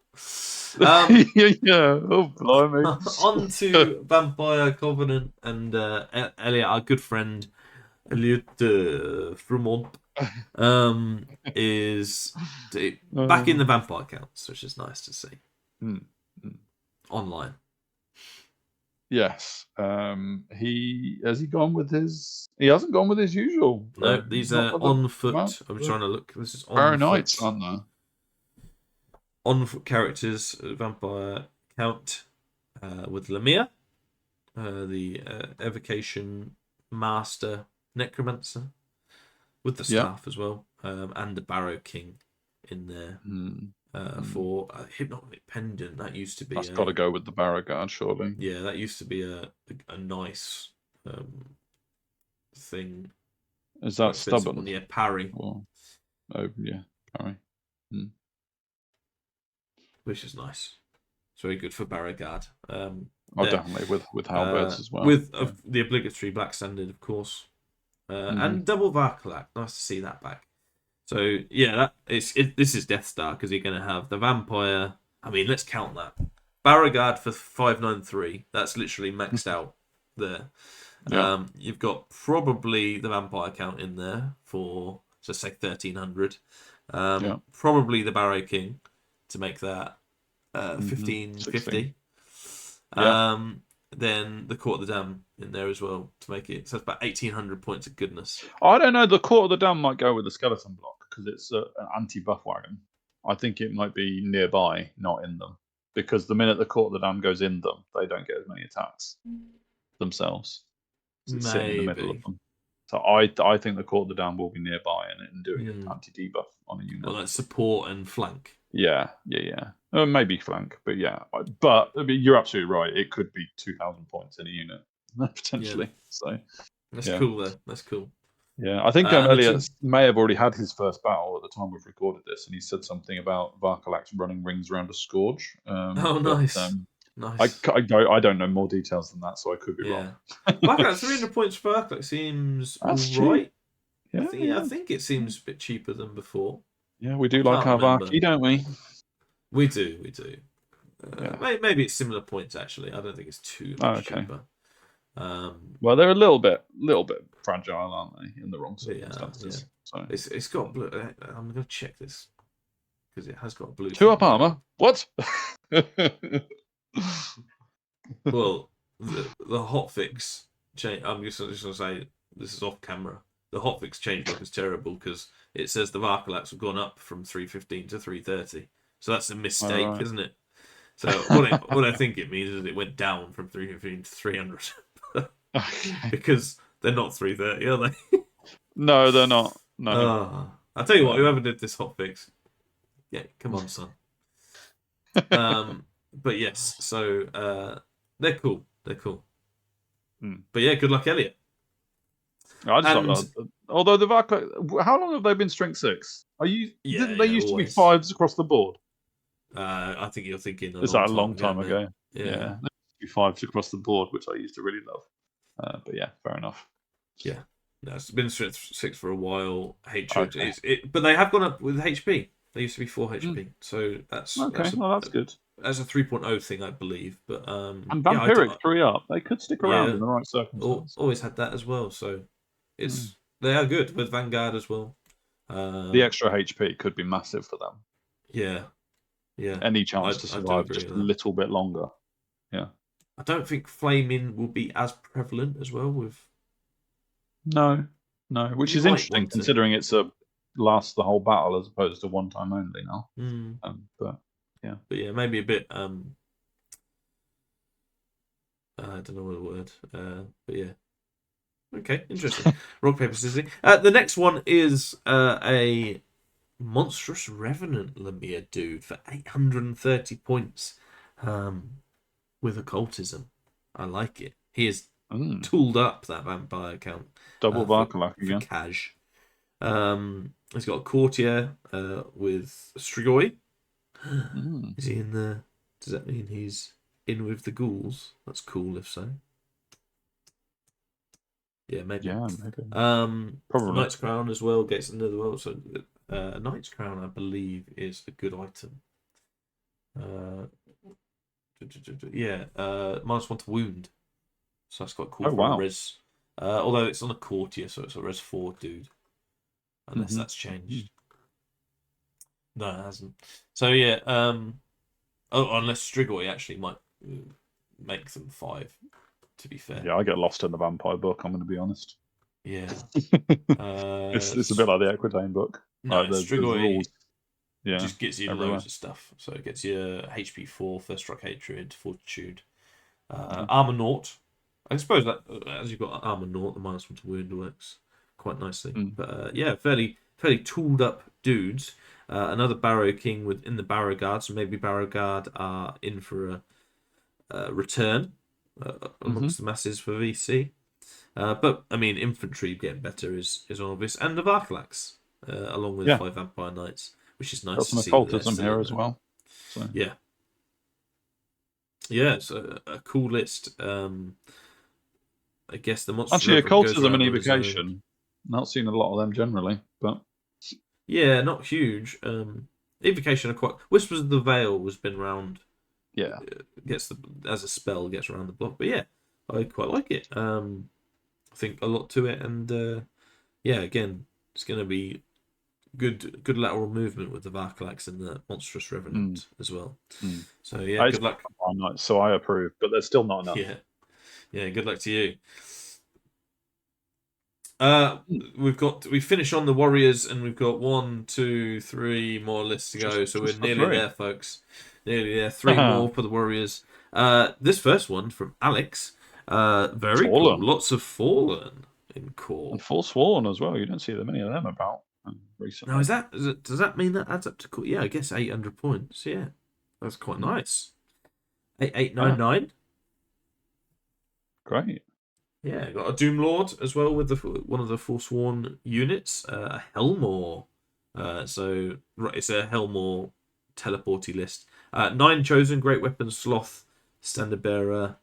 Yeah. Oh, blimey. On to Vampire Covenant and Elliot, our good friend Elliot Fremont, is back in the vampire counts, which is nice to see. Online. Yes. He hasn't gone with his usual. No, these are on foot. I'm trying to look. This is on Barrow foot. Knights, aren't there? On foot characters, vampire count with Lemire, the evocation master necromancer, with the staff as well, and the Barrow King in there for hypnotic pendant. That used to be. That's got to go with the Barrow Guard, surely. Yeah, that used to be a nice thing. Is that stubborn? Yeah, parry. Oh yeah, parry. Which is nice. It's very good for Barrow Guard. Definitely with halberds as well. With the obligatory black standard, of course. And double Varkalak. Nice to see that back. So yeah, this is Death Star because you're going to have the vampire. I mean, let's count that. Barrow Guard for 593. That's literally maxed out there. Yeah. You've got probably the vampire count in there for, let's say, 1300. Probably the Barrow King to make that 1550. Then the Court of the Dam in there as well to make it. So it's about 1800 points of goodness. I don't know. The Court of the Dam might go with the skeleton block because it's an anti-buff wagon. I think it might be nearby, not in them. Because the minute the Court of the Dam goes in them, they don't get as many attacks themselves. So it's sitting in the middle of them. So I think the Court of the Dam will be nearby and doing an anti-debuff on a unit. Well, that's support and flank. Yeah. Maybe flank, but yeah. But I mean, you're absolutely right. It could be 2,000 points in a unit, potentially. Yeah. So that's cool, though. That's cool. Yeah, I think Elliot may have already had his first battle at the time we've recorded this, and he said something about Varkalak running rings around a scourge. Nice. Nice. I don't know more details than that, so I could be wrong. Varkalak, 300 points for Varkalak seems right. Yeah, I think it seems a bit cheaper than before. Yeah, we do like our Varky, don't we? We do. Maybe it's similar points, actually. I don't think it's too much cheaper. Well, they're a little bit fragile, aren't they, in the wrong circumstances? So it's got blue. I'm going to check this because it has got blue. 2-up armor. What? Well, the hotfix change. I'm just going to say this is off camera. The hotfix change look is terrible because it says the Varkalaks have gone up from 315 to 330. So that's a mistake, isn't it? So what I think it means is it went down from 315 to 300. Because they're not 330, are they? No, they're not. No. I'll tell you what, whoever did this hotfix, come on, son. But yes, so they're cool. But yeah, good luck, Elliot. I just although the Varkalak, how long have they been strength 6? Didn't they used to be 5s across the board? I think you're thinking. Is that a long time ago? Yeah. They used to be 5s across the board, which I used to really love. But yeah, fair enough. Yeah, no, it's been strength 6 for a while. Hatred, but they have gone up with HP. They used to be 4 HP, so that's okay. That's good. That's a 3.0 thing, I believe. But and Vampiric 3-up, they could stick around in the right circumstances. Always had that as well, so they are good with Vanguard as well. The extra HP could be massive for them. Yeah. Any chance to survive just a little bit longer. Yeah. I don't think flaming will be as prevalent as well with. No, which is interesting considering it's lasts the whole battle as opposed to one time only now. But yeah, maybe a bit. I don't know what the word. But yeah. Okay, interesting. Rock, paper, scissors. The next one is a monstrous revenant Lemire dude for 830 points with occultism. I like it. He is tooled up that vampire count. Double Varkalak again. For cash. He's got a courtier with Strigoi. Is he in the? Does that mean he's in with the ghouls. That's cool if so. Yeah, maybe. Yeah, maybe. Probably. Knight's Crown as well gets another well. So Knight's Crown, I believe, is a good item. Yeah, -1 to wound. So that's quite cool for a res. Although it's on a courtier, so it's a res 4 dude. Unless that's changed. No, it hasn't. So yeah, unless Strigoi actually might make them 5. To be fair. Yeah, I get lost in the vampire book. I'm going to be honest. Yeah. It's a bit like the Aquitaine book. No, like there's Strigoi rules. Yeah, just gets you everywhere. loads of stuff. So it gets you HP 4, First Strike Hatred, Fortitude, Armor Naught. I suppose that as you've got Armor Naught, the -1 to wound works quite nicely. But yeah, fairly tooled up dudes. Another Barrow King within the Barrow Guard, so maybe Barrow Guard are in for a return amongst the masses for VC. But I mean, infantry getting better is obvious, and the Varkalax, along with 5 Vampire Knights, which is nice. Got some to see occultism here as well. So. Yeah, it's a cool list. I guess the monster. Actually, occultism and evocation. Not seen a lot of them generally, but yeah, not huge. Evocation are quite. Whispers of the Veil has been around. Yeah, gets as a spell gets around the block, but yeah, I quite like it. I think a lot to it, and yeah, again, it's going to be good lateral movement with the Varkalax and the Monstrous Revenant as well. So yeah, good luck. So I approve, but there's still not enough. Yeah, good luck to you. We finish on the Warriors, and we've got 1, 2, 3 more lists to go. So we're nearly there, folks. Nearly there. 3 more for the Warriors. This first one from Alex. Very cool. Lots of Fallen in core. And Forsworn as well. You don't see many of them about recently. Now, does that mean that adds up to core? Yeah, I guess 800 points. Yeah, that's quite nice. 8899. Great. Yeah, got a Doom Lord as well with one of the Forsworn units. A Helmore. So it's a Helmore teleporty list. 9 chosen, Great Weapon Sloth, Standard Bearer.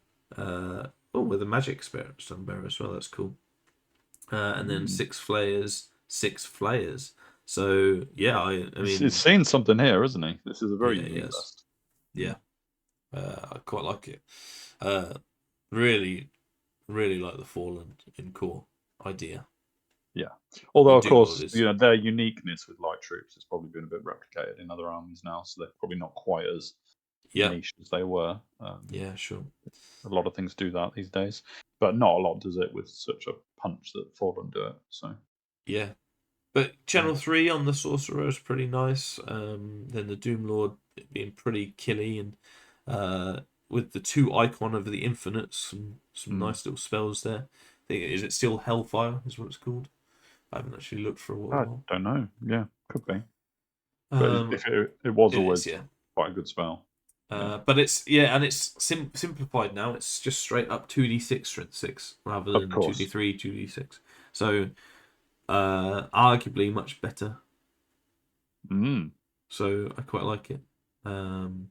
With a Magic Spirit Standard Bearer as well. That's cool. And then 6 Flayers, 6 Flayers. So yeah, I mean, he's seen something here, isn't he? This is a very unique list. Yeah, I quite like it. Really like the Fallen in core idea. Yeah, although of course their uniqueness with light troops has probably been a bit replicated in other armies now, so they're probably not quite as niche as they were. Yeah, sure. A lot of things do that these days, but not a lot does it with such a punch that Fallen do it. So yeah, but Channel 3 on the Sorcerer is pretty nice. Then the Doom Lord being pretty killy, and with the 2 Icon of the Infinite, some nice little spells there. Is it still Hellfire? Is what it's called? I haven't actually looked for a while. I don't know. Yeah, could be. But it was always quite a good spell. But it's and it's simplified now. It's just straight up 2d6 strength 6 rather than 2d3 2d6. So arguably much better. So I quite like it. And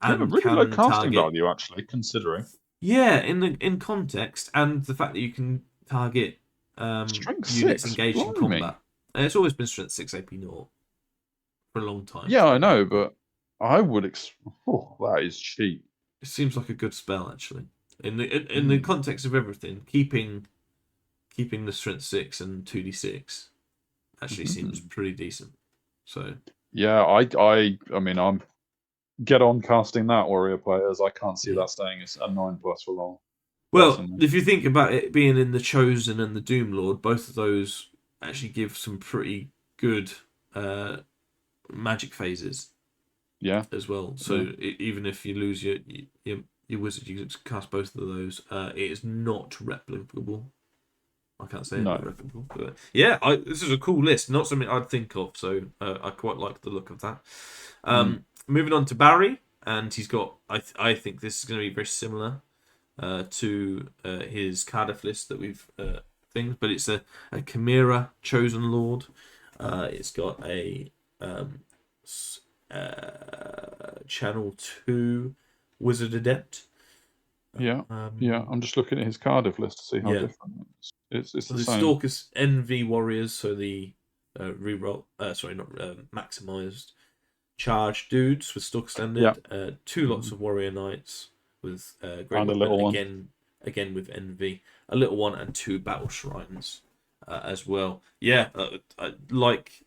really low casting value, actually, considering. Yeah, in context, and the fact that you can target units engaged in combat. And it's always been strength 6 AP 0 for a long time. Yeah, I know, but I would. That is cheap. It seems like a good spell, actually. In the context of everything, keeping the strength 6 and 2d6 actually seems pretty decent. So yeah, I mean, I'm get on casting that, warrior players. I can't see that staying as a 9+ for long. Well, personally. If you think about it being in the Chosen and the Doom Lord, both of those actually give some pretty good magic phases. Yeah. As well. So even if you lose your wizard, you can cast both of those. It is not replicable. I can't say not replicable. But yeah, this is a cool list. Not something I'd think of. So I quite like the look of that. Moving on to Barry, and he's got. I think this is going to be very similar to his Cardiff list that we've things, but it's a Chimera Chosen Lord. It's got a Channel 2 Wizard Adept. Yeah. Um, I'm just looking at his Cardiff list to see how yeah. different it is. It's So the the same. Stalkers NV Warriors, so the reroll, sorry, not maximized charge dudes with Stalker Yeah. standard, two lots of Warrior Knights with Great And a Weapon, little one. again with NV, a little one, and two Battle Shrines as well. Yeah, I like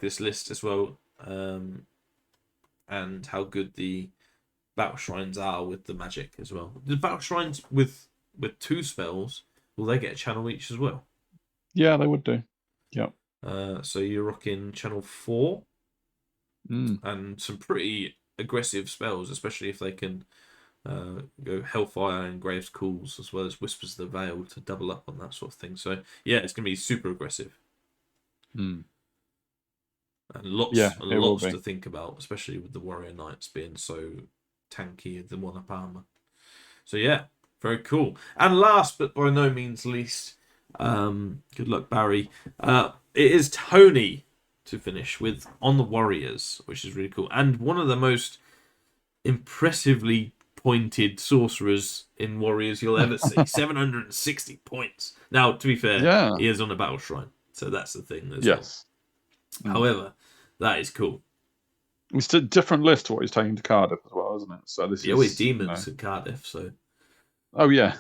this list as well, and how good the Battle Shrines are with the magic as well. The Battle Shrines with two spells, will they get a channel each as well? Yeah, they would do. Yeah. So you're rocking channel 4 Mm. and some pretty aggressive spells, especially if they can go Hellfire and Graves Calls as well as Whispers of the Veil to double up on that sort of thing. So yeah, it's going to be super aggressive Mm. and Yeah, it will lots be. to think about, especially with the Warrior Knights being so tanky with the 1-up armor. So yeah, very cool. And last but by no means least, good luck Barry. It is Tony to finish with on the Warriors, which is really cool, and one of the most impressively pointed sorcerers in Warriors you'll ever see. 760 points. Now, to be fair, Yeah. he is on a battle shrine, so that's the thing as Yes. well. However, that is cool. It's a different list to what he's taking to Cardiff as well, isn't it? So this He always is demons at Cardiff, so Oh yeah.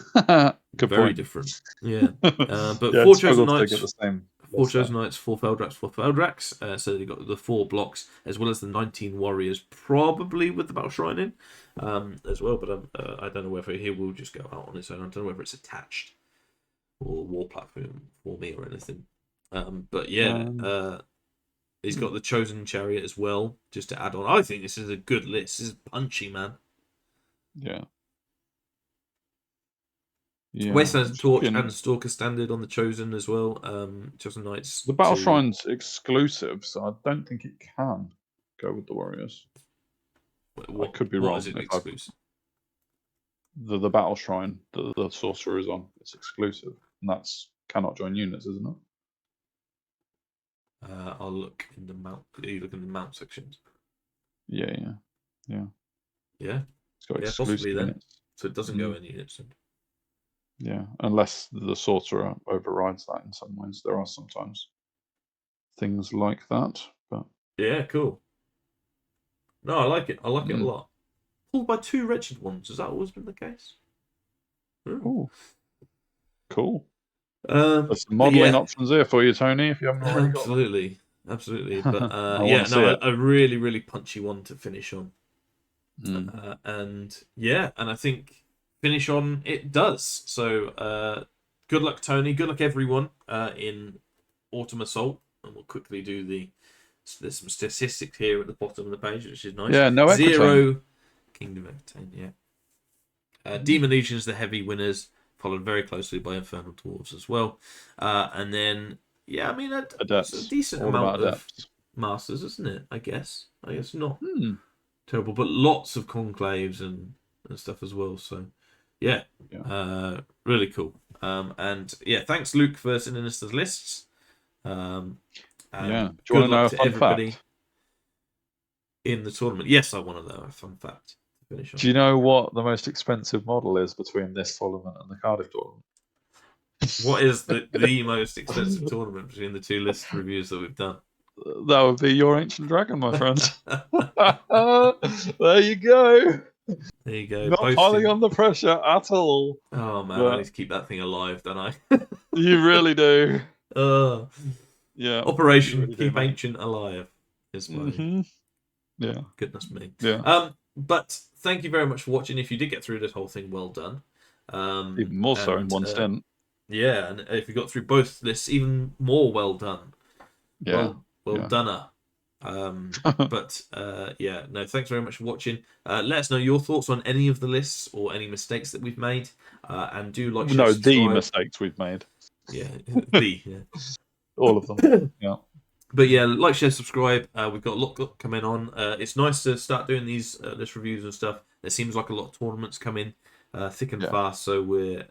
Good very point. different. Yeah. But Yeah, four it chosen struggled to knights. get the same. Four chosen knights, 4 Feldrax, 4 Feldrax. So they got the 4 blocks as well as the 19 warriors, probably with the battle shrine in as well. But I don't know whether he will just go out on its own. I don't know whether it's attached or war platform for me or anything. But yeah, he's got the chosen chariot as well, just to add on. I think this is a good list. This is punchy, man. Yeah. Yeah. Westland's Torch and Stalker standard on the chosen as well. Chosen Knights. The battle shrine's exclusive, so I don't think it can go with the warriors. I could be wrong. What is it exclusive? The battle shrine that the sorcerer is on, it's exclusive, and that's cannot join units, isn't it? I'll look in the mount. You look in the mount sections. Yeah. It's got exclusive possibly then. units. So it doesn't go in units. Yeah, unless the sorcerer overrides that in some ways. There are sometimes things like that, but yeah, cool. No, I like it. I like it a lot. Pulled by 2 wretched ones. Has that always been the case? Ooh. Cool. There's some modelling options here for you, Tony, if you haven't already got them. Absolutely. But a really, really punchy one to finish on. And I think finish on it does. So good luck, Tony. Good luck, everyone, in Autumn Assault. And we'll quickly do there's some statistics here at the bottom of the page, which is nice. Yeah, no Equitane. 0 Kingdom Equitane, yeah. Demon Legions, the heavy winners, followed very closely by Infernal Dwarves as well. And then, Adepts. a decent amount of Masters, isn't it? I guess not terrible, but lots of conclaves and stuff as well. So, really cool. And thanks, Luke, for sending us the lists. Do you want to know a fun fact in the tournament? Yes, I want to know a fun fact to finish on. Do you know what the most expensive model is between this tournament and the Cardiff tournament? What is the most expensive tournament between the 2 list reviews that we've done? That would be your Ancient Dragon, my friend. There you go. There you go. Not piling on the pressure at all. Oh man, I need to keep that thing alive, don't I? You really do. Yeah. Operation really Keep Ancient Alive is my yeah. Goodness me. Yeah. But thank you very much for watching. If you did get through this whole thing, well done. Even more so in one stint. Yeah, and if you got through both lists, even more well done. Yeah. Well done. But thanks very much for watching. Let us know your thoughts on any of the lists or any mistakes that we've made. And do like share, subscribe. The mistakes we've made. Yeah, all of them. Yeah. But yeah, like, share, subscribe. We've got a lot coming on. It's nice to start doing these list reviews and stuff. There seems like a lot of tournaments coming thick and fast, so we're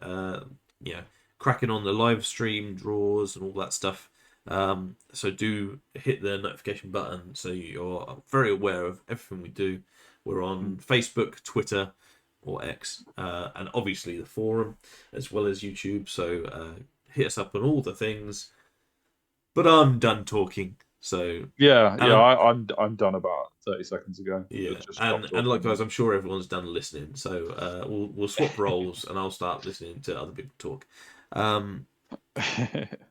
cracking on the live stream draws and all that stuff. So do hit the notification button so you're very aware of everything we do. We're on Facebook, Twitter, or X, and obviously the forum as well as YouTube. So hit us up on all the things. But I'm done talking. So I'm done about 30 seconds ago. yeah, Just and likewise, I'm sure everyone's done listening. So we'll swap roles, and I'll start listening to other people talk.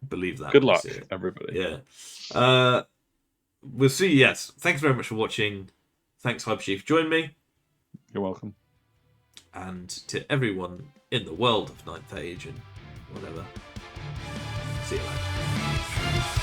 Believe that. Good when I luck, see it. everybody. Yeah. We'll see. Yes. Thanks very much for watching. Thanks, Hype Chief, join me. You're welcome. And to everyone in the world of Ninth Age and whatever. See you later.